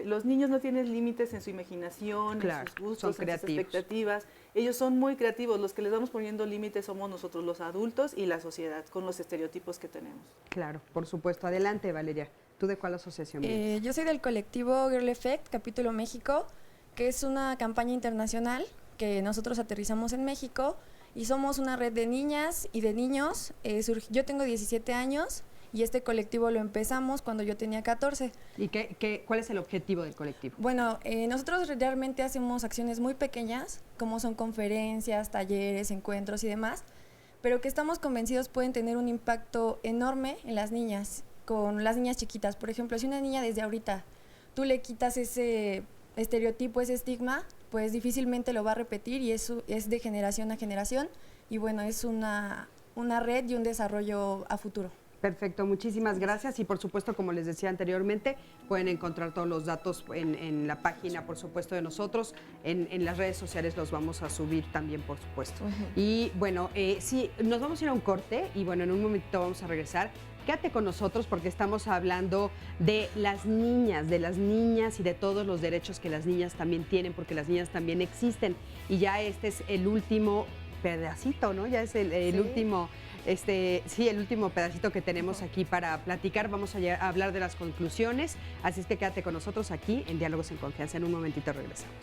los niños no tienen límites en su imaginación, en sus gustos, en sus expectativas. Ellos son muy creativos. Los que les vamos poniendo límites somos nosotros, los adultos y la sociedad, con los estereotipos que tenemos. Claro, por supuesto. Adelante, Valeria. ¿Tú de cuál asociación vienes? Yo soy del colectivo Girl Effect, Capítulo México, que es una campaña internacional que nosotros aterrizamos en México y somos una red de niñas y de niños. Yo tengo 17 años y este colectivo lo empezamos cuando yo tenía 14. ¿Y cuál es el objetivo del colectivo? Bueno, nosotros realmente hacemos acciones muy pequeñas, como son conferencias, talleres, encuentros y demás, pero que estamos convencidos pueden tener un impacto enorme en las niñas, con las niñas chiquitas. Por ejemplo, si una niña desde ahorita tú le quitas ese estereotipo, ese estigma, pues difícilmente lo va a repetir y eso es de generación a generación y bueno, es una red y un desarrollo a futuro. Perfecto, muchísimas gracias y por supuesto, como les decía anteriormente, pueden encontrar todos los datos en la página, por supuesto, de nosotros, en las redes sociales los vamos a subir también, por supuesto. Y bueno, sí, nos vamos a ir a un corte y bueno, en un momentito vamos a regresar. Quédate con nosotros porque estamos hablando de las niñas y de todos los derechos que las niñas también tienen, porque las niñas también existen. Y ya este es el último pedacito, ¿no? Ya es el último, el último pedacito que tenemos aquí para platicar. Vamos a hablar de las conclusiones, así es que quédate con nosotros aquí en Diálogos en Confianza. En un momentito regresamos.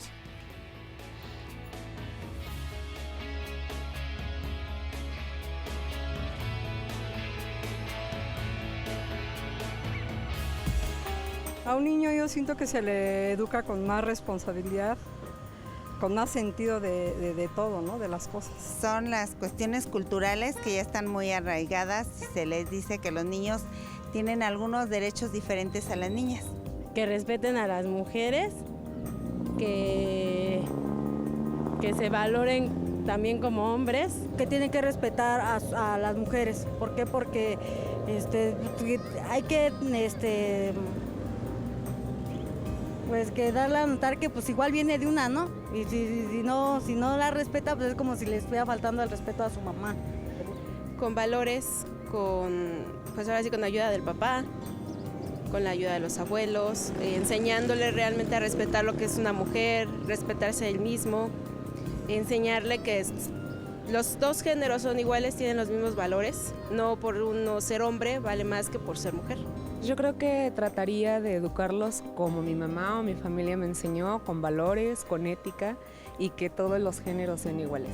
A un niño yo siento que se le educa con más responsabilidad, con más sentido de todo, ¿no? De las cosas. Son las cuestiones culturales que ya están muy arraigadas. Se les dice que los niños tienen algunos derechos diferentes a las niñas. Que respeten a las mujeres, que se valoren también como hombres. Que tienen que respetar a las mujeres. ¿Por qué? Porque hay que pues que darle a notar que pues igual viene de una, ¿no? Y si no la respeta, pues es como si le estuviera faltando el respeto a su mamá. Con valores, pues ahora sí con la ayuda del papá, con la ayuda de los abuelos, enseñándole realmente a respetar lo que es una mujer, respetarse a él mismo, enseñarle que los dos géneros son iguales, tienen los mismos valores, no por uno ser hombre vale más que por ser mujer. Yo creo que trataría de educarlos como mi mamá o mi familia me enseñó, con valores, con ética y que todos los géneros sean iguales.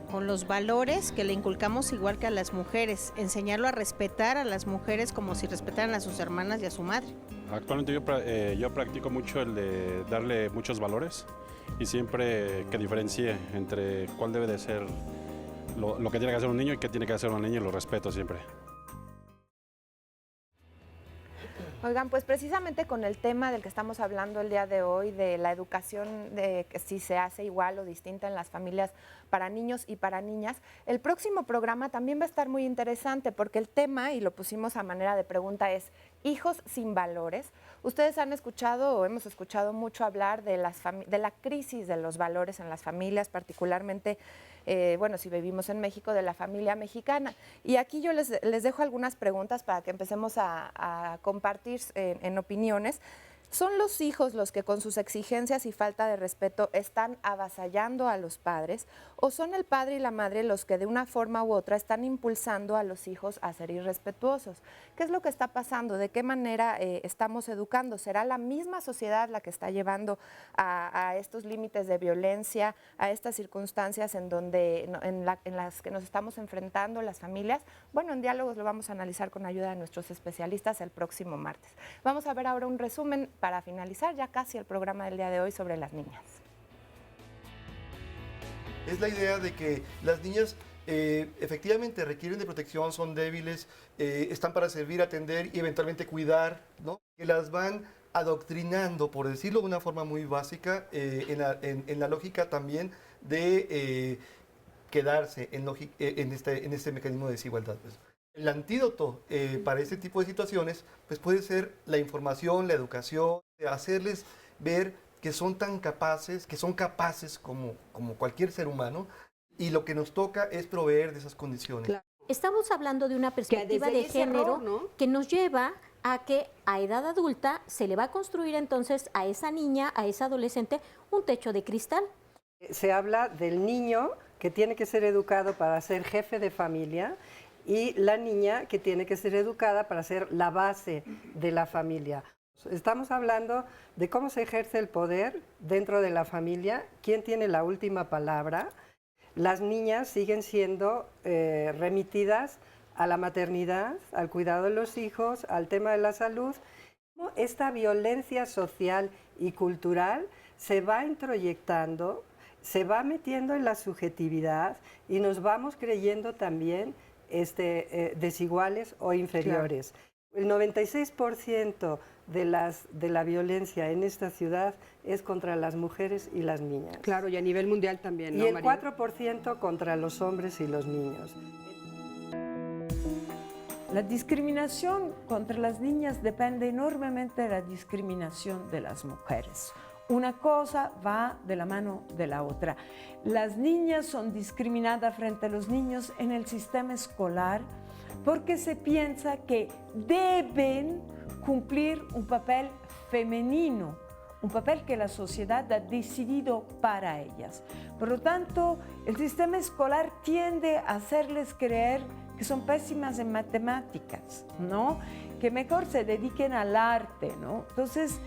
Con los valores que le inculcamos igual que a las mujeres, enseñarlo a respetar a las mujeres como si respetaran a sus hermanas y a su madre. Actualmente yo practico mucho el de darle muchos valores y siempre que diferencie entre cuál debe de ser lo que tiene que hacer un niño y qué tiene que hacer una niña, y lo respeto siempre. Oigan, pues precisamente con el tema del que estamos hablando el día de hoy, de la educación, de que si se hace igual o distinta en las familias para niños y para niñas, el próximo programa también va a estar muy interesante porque el tema, y lo pusimos a manera de pregunta, es hijos sin valores. Ustedes han escuchado o hemos escuchado mucho hablar de la crisis de los valores en las familias, particularmente bueno, si vivimos en México, de la familia mexicana. Y aquí yo les dejo algunas preguntas para que empecemos a compartir en opiniones. ¿Son los hijos los que con sus exigencias y falta de respeto están avasallando a los padres? ¿O son el padre y la madre los que de una forma u otra están impulsando a los hijos a ser irrespetuosos? ¿Qué es lo que está pasando? ¿De qué manera estamos educando? ¿Será la misma sociedad la que está llevando a estos límites de violencia, a estas circunstancias en las que nos estamos enfrentando las familias? Bueno, en Diálogos lo vamos a analizar con ayuda de nuestros especialistas el próximo martes. Vamos a ver ahora un resumen para finalizar ya casi el programa del día de hoy sobre las niñas. Es la idea de que las niñas efectivamente requieren de protección, son débiles, están para servir, atender y eventualmente cuidar, ¿no? Que las van adoctrinando, por decirlo de una forma muy básica, en la lógica también de quedarse en este mecanismo de desigualdad. Pues. El antídoto para este tipo de situaciones pues puede ser la información, la educación, hacerles ver que son tan capaces, como cualquier ser humano, y lo que nos toca es proveer de esas condiciones. Claro. Estamos hablando de una perspectiva de género error, ¿no? Que nos lleva a que a edad adulta se le va a construir entonces a esa niña, a esa adolescente, un techo de cristal. Se habla del niño que tiene que ser educado para ser jefe de familia y la niña que tiene que ser educada para ser la base de la familia. Estamos hablando de cómo se ejerce el poder dentro de la familia, quién tiene la última palabra. Las niñas siguen siendo remitidas a la maternidad, al cuidado de los hijos, al tema de la salud. Esta violencia social y cultural se va introyectando, se va metiendo en la subjetividad y nos vamos creyendo también desiguales o inferiores. Claro. El 96% de la violencia en esta ciudad es contra las mujeres y las niñas. Claro, y a nivel mundial también, ¿no, y el María? 4% contra los hombres y los niños. La discriminación contra las niñas depende enormemente de la discriminación de las mujeres. Una cosa va de la mano de la otra. Las niñas son discriminadas frente a los niños en el sistema escolar porque se piensa que deben cumplir un papel femenino, un papel que la sociedad ha decidido para ellas. Por lo tanto, el sistema escolar tiende a hacerles creer que son pésimas en matemáticas, ¿no? Que mejor se dediquen al arte, ¿no? Entonces,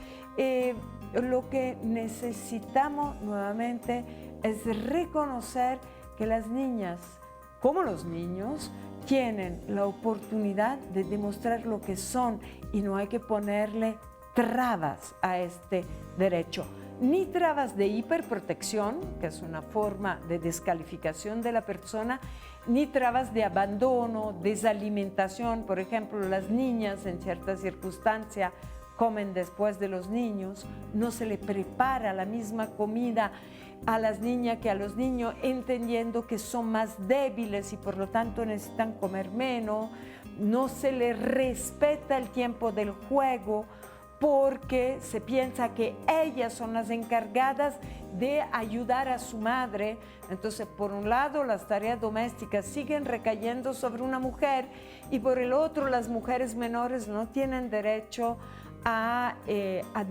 lo que necesitamos nuevamente es reconocer que las niñas, como los niños, tienen la oportunidad de demostrar lo que son y no hay que ponerle trabas a este derecho. Ni trabas de hiperprotección, que es una forma de descalificación de la persona, ni trabas de abandono, desalimentación. Por ejemplo, las niñas en ciertas circunstancias comen después de los niños, no se le prepara la misma comida a las niñas que a los niños, entendiendo que son más débiles y por lo tanto necesitan comer menos, no se les respeta el tiempo del juego porque se piensa que ellas son las encargadas de ayudar a su madre. Entonces, por un lado, las tareas domésticas siguen recayendo sobre una mujer y por el otro, las mujeres menores no tienen derecho a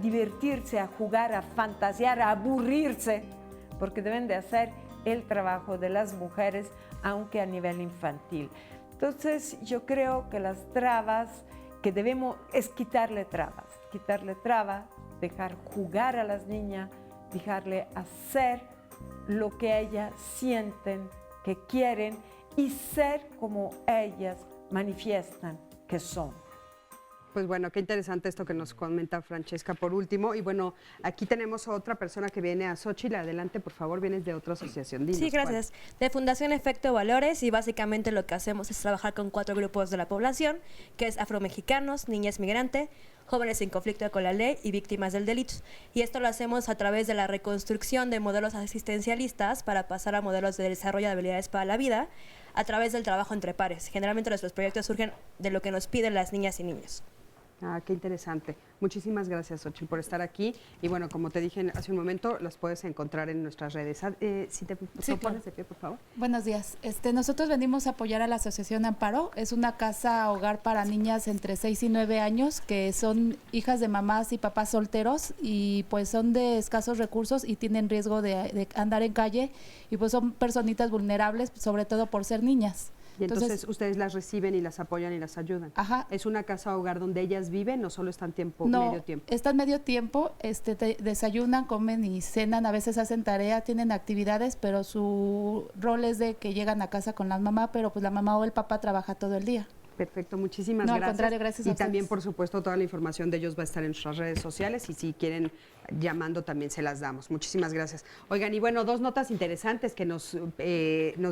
divertirse, a jugar, a fantasear, a aburrirse, porque deben de hacer el trabajo de las mujeres, aunque a nivel infantil. Entonces, yo creo que las trabas que debemos es quitarle trabas, dejar jugar a las niñas, dejarle hacer lo que ellas sienten, que quieren y ser como ellas manifiestan que son. Pues bueno, qué interesante esto que nos comenta Francesca por último. Y bueno, aquí tenemos a otra persona que viene a Xochitl. Adelante, por favor, vienes de otra asociación. Dinos, sí, gracias. De Fundación Efecto Valores, y básicamente lo que hacemos es trabajar con 4 grupos de la población, que es afromexicanos, niñas migrantes, jóvenes en conflicto con la ley y víctimas del delito. Y esto lo hacemos a través de la reconstrucción de modelos asistencialistas para pasar a modelos de desarrollo de habilidades para la vida a través del trabajo entre pares. Generalmente nuestros proyectos surgen de lo que nos piden las niñas y niños. Ah, qué interesante. Muchísimas gracias, Xochitl, por estar aquí. Y bueno, como te dije hace un momento, las puedes encontrar en nuestras redes. Si te pones de pie, por favor. Buenos días. Nosotros venimos a apoyar a la Asociación Amparo. Es una casa hogar para niñas entre 6 y 9 años que son hijas de mamás y papás solteros y pues son de escasos recursos y tienen riesgo de andar en calle y pues son personitas vulnerables, sobre todo por ser niñas. Y entonces ustedes las reciben y las apoyan y las ayudan. Ajá. ¿Es una casa hogar donde ellas viven o solo están medio tiempo? Están medio tiempo, desayunan, comen y cenan, a veces hacen tarea, tienen actividades, pero su rol es de que llegan a casa con la mamá, pero pues la mamá o el papá trabaja todo el día. Perfecto, muchísimas gracias. No, al contrario, gracias a Y también, ustedes. por supuesto, toda la información de ellos va a estar en nuestras redes sociales y si quieren llamando también se las damos. Muchísimas gracias. Oigan, y bueno, 2 notas interesantes que nos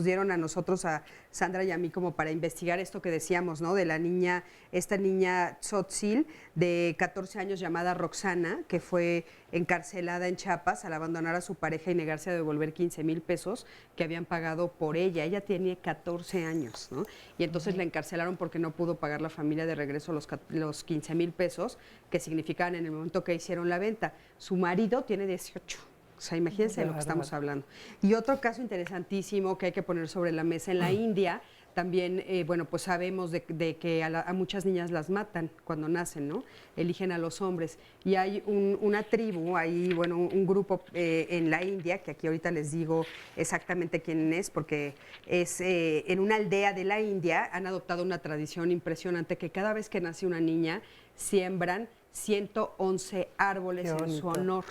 dieron a nosotros, a Sandra y a mí, como para investigar esto que decíamos, ¿no? De la niña, esta niña Tzotzil, de 14 años, llamada Roxana, que fue encarcelada en Chiapas al abandonar a su pareja y negarse a devolver 15,000 pesos que habían pagado por ella. Ella tiene 14 años, ¿no? Y entonces la encarcelaron porque no pudo pagar la familia de regreso los 15,000 pesos que significaban en el momento que hicieron la venta. Su marido tiene 18. O sea, imagínense de lo que estamos hablando. Y otro caso interesantísimo que hay que poner sobre la mesa en la India, también, bueno, pues sabemos de que a muchas niñas las matan cuando nacen, ¿no? Eligen a los hombres. Y hay una tribu, hay, bueno, un grupo en la India, que aquí ahorita les digo exactamente quién es, porque es en una aldea de la India, han adoptado una tradición impresionante que cada vez que nace una niña, siembran 111 árboles en su honor.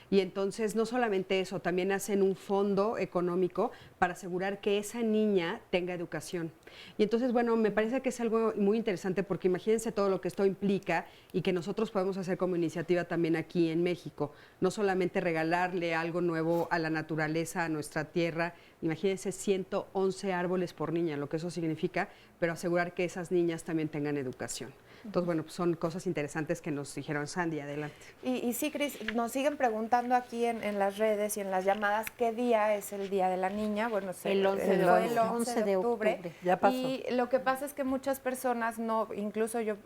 Y entonces no solamente eso, también hacen un fondo económico para asegurar que esa niña tenga educación. Y entonces, bueno, me parece que es algo muy interesante porque imagínense todo lo que esto implica y que nosotros podemos hacer como iniciativa también aquí en México. No solamente regalarle algo nuevo a la naturaleza, a nuestra tierra, imagínense 111 árboles por niña, lo que eso significa, pero asegurar que esas niñas también tengan educación. Entonces, bueno, pues son cosas interesantes que nos dijeron. Sandy, adelante. Y sí, Cris, nos siguen preguntando aquí en las redes y en las llamadas qué día es el Día de la Niña. Bueno, el 11 de octubre. Ya pasó. Y lo que pasa es que muchas personas no, incluso yo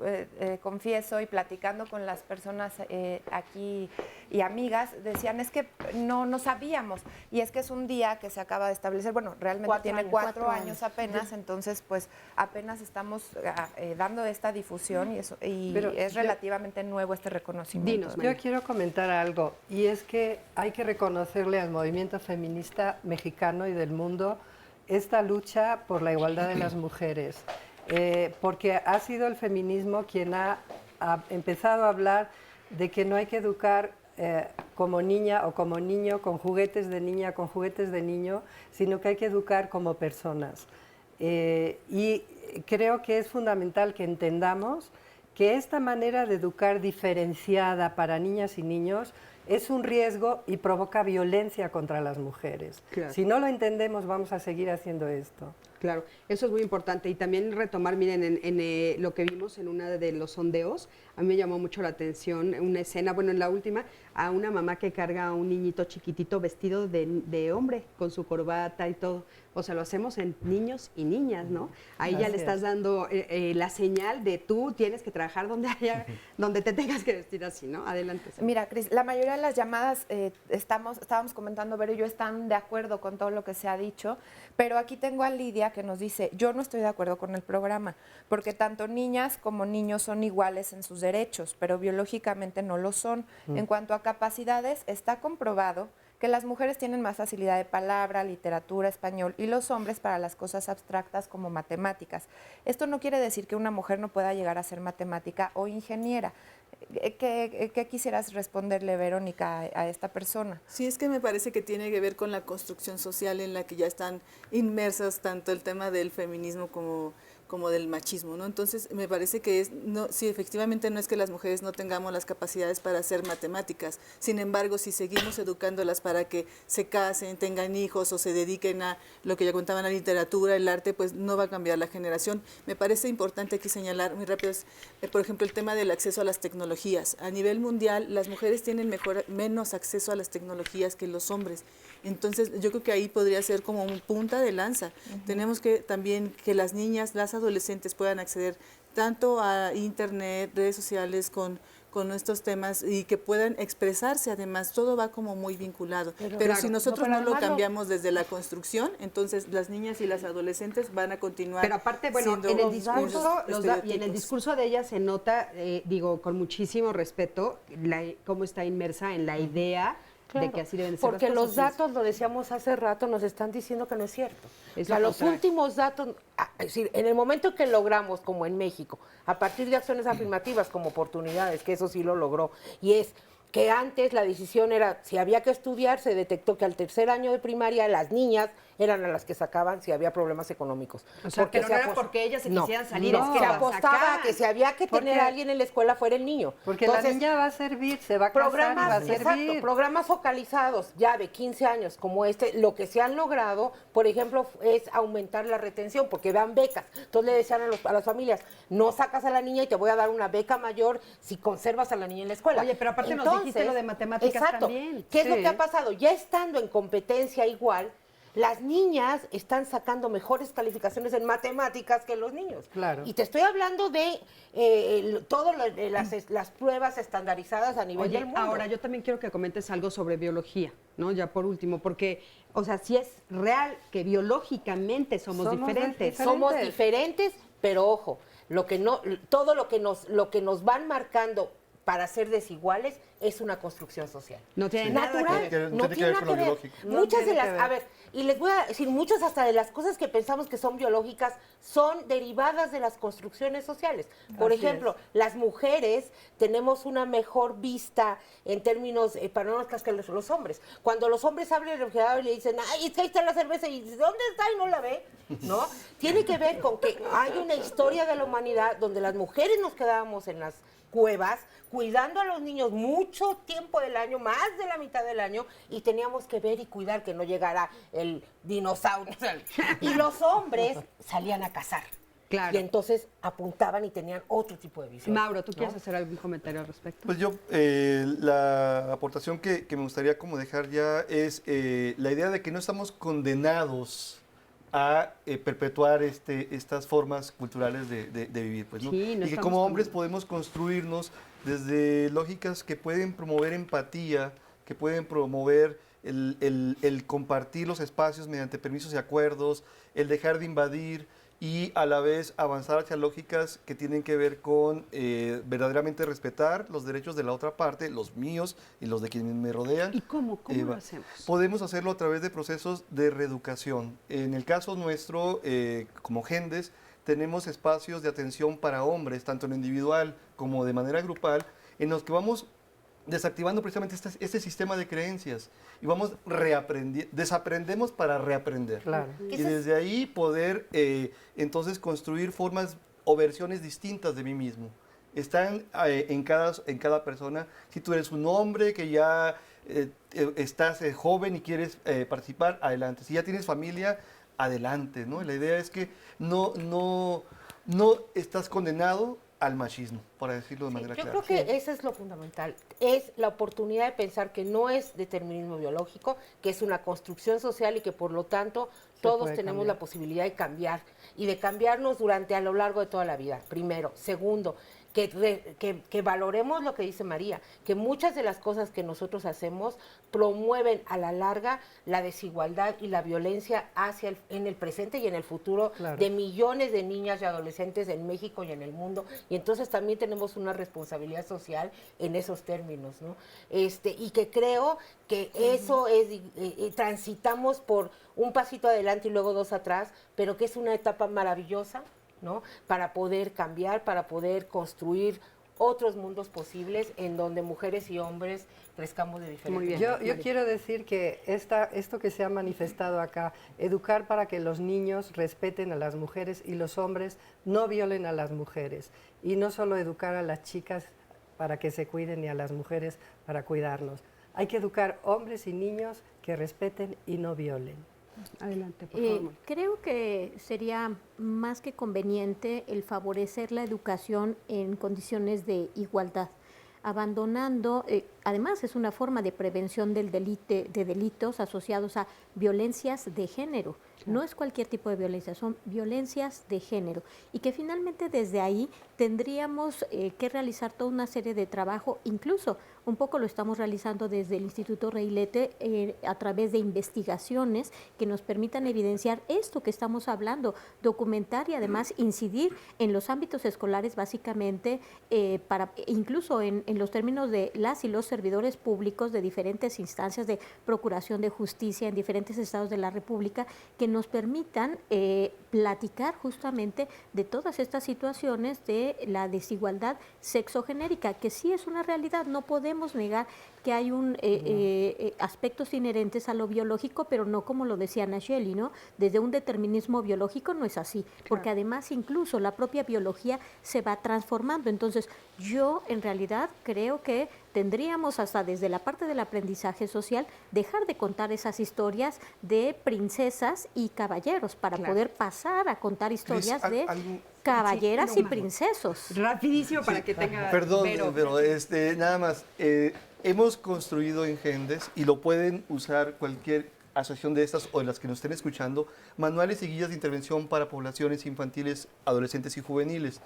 confieso y platicando con las personas aquí y amigas, decían es que no sabíamos. Y es que es un día que se acaba de establecer, bueno, realmente tiene 4 años apenas, entonces pues apenas estamos dando esta difusión y es relativamente nuevo este reconocimiento. Yo quiero comentar algo, y es que hay que reconocerle al movimiento feminista mexicano y del mundo esta lucha por la igualdad de las mujeres, porque ha sido el feminismo quien ha empezado a hablar de que no hay que educar como niña o como niño con juguetes de niña, con juguetes de niño, sino que hay que educar como personas. Y creo que es fundamental que entendamos que esta manera de educar diferenciada para niñas y niños es un riesgo y provoca violencia contra las mujeres. Claro. Si no lo entendemos, vamos a seguir haciendo esto. Claro, eso es muy importante. Y también retomar, miren, en lo que vimos en una de los sondeos, a mí me llamó mucho la atención una escena, bueno, en la última, a una mamá que carga a un niñito chiquitito vestido de hombre, con su corbata y todo. O sea, lo hacemos en niños y niñas, ¿no? Ahí ya le estás dando la señal de tú tienes que trabajar donde te tengas que vestir así, ¿no? Adelante. Mira, Cris, la mayoría de las llamadas, estábamos comentando, Vero y yo, están de acuerdo con todo lo que se ha dicho, pero aquí tengo a Lidia que nos dice, yo no estoy de acuerdo con el programa, porque tanto niñas como niños son iguales en sus derechos, pero biológicamente no lo son. En cuanto a capacidades, está comprobado que las mujeres tienen más facilidad de palabra, literatura, español y los hombres para las cosas abstractas como matemáticas. Esto no quiere decir que una mujer no pueda llegar a ser matemática o ingeniera. ¿Qué quisieras responderle, Verónica, a esta persona? Sí, es que me parece que tiene que ver con la construcción social en la que ya están inmersas tanto el tema del feminismo como del machismo, ¿no? Entonces, me parece que sí, efectivamente no es que las mujeres no tengamos las capacidades para hacer matemáticas. Sin embargo, si seguimos educándolas para que se casen, tengan hijos o se dediquen a lo que ya contaban, la literatura, el arte, pues no va a cambiar la generación. Me parece importante aquí señalar muy rápido, por ejemplo, el tema del acceso a las tecnologías. A nivel mundial, las mujeres tienen menos acceso a las tecnologías que los hombres. Entonces, yo creo que ahí podría ser como un punta de lanza. Tenemos que también que las niñas, las adolescentes puedan acceder tanto a internet, redes sociales con estos temas y que puedan expresarse. Además, todo va como muy vinculado. Pero claro, si nosotros no lo cambiamos desde la construcción, entonces las niñas y las adolescentes van a continuar. Pero aparte, bueno, en el discurso de ella se nota, digo, con muchísimo respeto, cómo está inmersa en la idea. Claro, de que así deben ser porque las los cosas. datos, lo decíamos hace rato, nos están diciendo que no es cierto. Es o sea, los últimos datos, es decir, en el momento que logramos, como en México, a partir de acciones afirmativas como oportunidades, que eso sí lo logró, y es que antes la decisión era, si había que estudiar, se detectó que al tercer año de primaria las niñas eran a las que sacaban si había problemas económicos. O sea, pero no era porque ellas se quisieran salir, es que se apostaba a que si había que tener a alguien en la escuela fuera el niño. Porque entonces, la niña va a servir, se va a casar y va a servir. Exacto, programas focalizados ya de 15 años como este, lo que se han logrado, por ejemplo, es aumentar la retención, porque dan becas. Entonces le decían a las familias, no sacas a la niña y te voy a dar una beca mayor si conservas a la niña en la escuela. Oye, pero aparte nos dijiste lo de matemáticas también. ¿Qué es lo que ha pasado? Ya estando en competencia igual, las niñas están sacando mejores calificaciones en matemáticas que los niños. Claro. Y te estoy hablando de todas las pruebas estandarizadas a nivel del mundo. Ahora, yo también quiero que comentes algo sobre biología, ¿no? Ya por último, porque, o sea, sí es real que biológicamente somos diferentes. Somos diferentes, pero ojo, todo lo que nos van marcando para ser desiguales es una construcción social. No tiene natural, nada que ver. No tiene nada que ver. Muchas de las, a ver, y les voy a decir, muchas hasta de las cosas que pensamos que son biológicas son derivadas de las construcciones sociales. Por ejemplo, las mujeres tenemos una mejor vista en términos panorámicos que los hombres. Cuando los hombres abren el refrigerador y le dicen, ay, es que ahí está la cerveza, y dice, ¿dónde está? Y no la ve, ¿no? Tiene que ver con que hay una historia de la humanidad donde las mujeres nos quedábamos en las cuevas, cuidando a los niños mucho tiempo del año, más de la mitad del año, y teníamos que ver y cuidar que no llegara el dinosaurio. Y los hombres salían a cazar. Claro. Y entonces apuntaban y tenían otro tipo de visión. Mauro, ¿tú quieres hacer algún comentario al respecto? Pues yo, la aportación que me gustaría como dejar ya es la idea de que no estamos condenados a perpetuar estas formas culturales de vivir, pues, ¿no? Sí, no y que como hombres podemos construirnos desde lógicas que pueden promover empatía, que pueden promover el compartir los espacios mediante permisos y acuerdos, el dejar de invadir y a la vez avanzar hacia lógicas que tienen que ver con verdaderamente respetar los derechos de la otra parte, los míos y los de quienes me rodean. ¿Y cómo lo hacemos? Podemos hacerlo a través de procesos de reeducación. En el caso nuestro, como Gendes, tenemos espacios de atención para hombres, tanto en lo individual como de manera grupal, en los que vamos desactivando precisamente este sistema de creencias y vamos desaprendemos para reaprender. Claro. Y desde ahí poder entonces construir formas o versiones distintas de mí mismo. Están en cada persona. Si tú eres un hombre que ya estás joven y quieres participar, adelante. Si ya tienes familia, adelante, ¿no? La idea es que no estás condenado al machismo, para decirlo de manera clara. Yo creo que eso es lo fundamental, es la oportunidad de pensar que no es determinismo biológico, que es una construcción social y que por lo tanto todos tenemos la posibilidad de cambiar y de cambiarnos a lo largo de toda la vida, primero. Segundo, que valoremos lo que dice María, que muchas de las cosas que nosotros hacemos promueven a la larga la desigualdad y la violencia en el presente y en el futuro de millones de niñas y adolescentes en México y en el mundo. Y entonces también tenemos tenemos una responsabilidad social en esos términos, ¿no? Y que creo que eso es, transitamos por un pasito adelante y luego 2 atrás, pero que es una etapa maravillosa, ¿no? Para poder cambiar, para poder construir otros mundos posibles en donde mujeres y hombres crezcamos de diferentes maneras. Yo quiero decir que esto que se ha manifestado acá, educar para que los niños respeten a las mujeres y los hombres no violen a las mujeres. Y no solo educar a las chicas para que se cuiden y a las mujeres para cuidarnos. Hay que educar hombres y niños que respeten y no violen. Adelante, por favor. Creo que sería más que conveniente el favorecer la educación en condiciones de igualdad, abandonando, además es una forma de prevención de delitos asociados a violencias de género. No es cualquier tipo de violencia, son violencias de género. Y que finalmente desde ahí tendríamos que realizar toda una serie de trabajo, incluso un poco lo estamos realizando desde el Instituto Reilete a través de investigaciones que nos permitan evidenciar esto que estamos hablando, documentar y además incidir en los ámbitos escolares básicamente, para incluso en los términos de las y los servidores públicos de diferentes instancias de procuración de justicia en diferentes estados de la República, que nos permitan platicar justamente de todas estas situaciones de la desigualdad sexogenérica, que sí es una realidad, no podemos negar que hay aspectos inherentes a lo biológico, pero no como lo decía Nacheli, ¿no? Desde un determinismo biológico no es así, porque además incluso la propia biología se va transformando. Entonces, yo en realidad creo que tendríamos hasta desde la parte del aprendizaje social dejar de contar esas historias de princesas y caballeros para poder pasar a contar historias de caballeras y princesos. Rapidísimo para que tenga... Perdón, pero nada más. Hemos construido en Gendes, y lo pueden usar cualquier asociación de estas o de las que nos estén escuchando, manuales y guías de intervención para poblaciones infantiles, adolescentes y juveniles,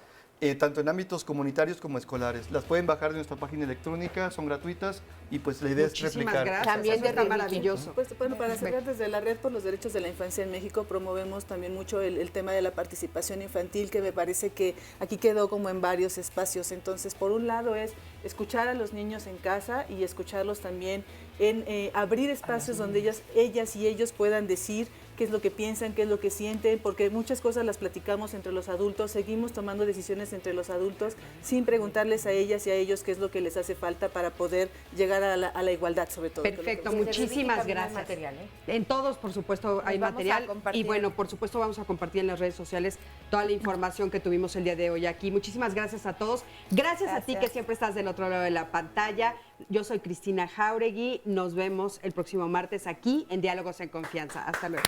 tanto en ámbitos comunitarios como escolares. Las pueden bajar de nuestra página electrónica, son gratuitas y pues la idea es replicar. Gracias. También está maravilloso. Pues bueno, para cerrar, desde la Red por los Derechos de la Infancia en México promovemos también mucho el tema de la participación infantil, que me parece que aquí quedó como en varios espacios. Entonces, por un lado es escuchar a los niños en casa y escucharlos también en abrir espacios donde ellas y ellos puedan decir qué es lo que piensan, qué es lo que sienten, porque muchas cosas las platicamos entre los adultos, seguimos tomando decisiones entre los adultos sin preguntarles a ellas y a ellos qué es lo que les hace falta para poder llegar a la igualdad, sobre todo. Perfecto, muchísimas gracias. Material, En todos, por supuesto, hay material y bueno, por supuesto vamos a compartir en las redes sociales toda la información que tuvimos el día de hoy aquí. Muchísimas gracias a todos. Gracias a ti que siempre estás del otro lado de la pantalla. Yo soy Cristina Jauregui. Nos vemos el próximo martes aquí en Diálogos en Confianza. Hasta luego.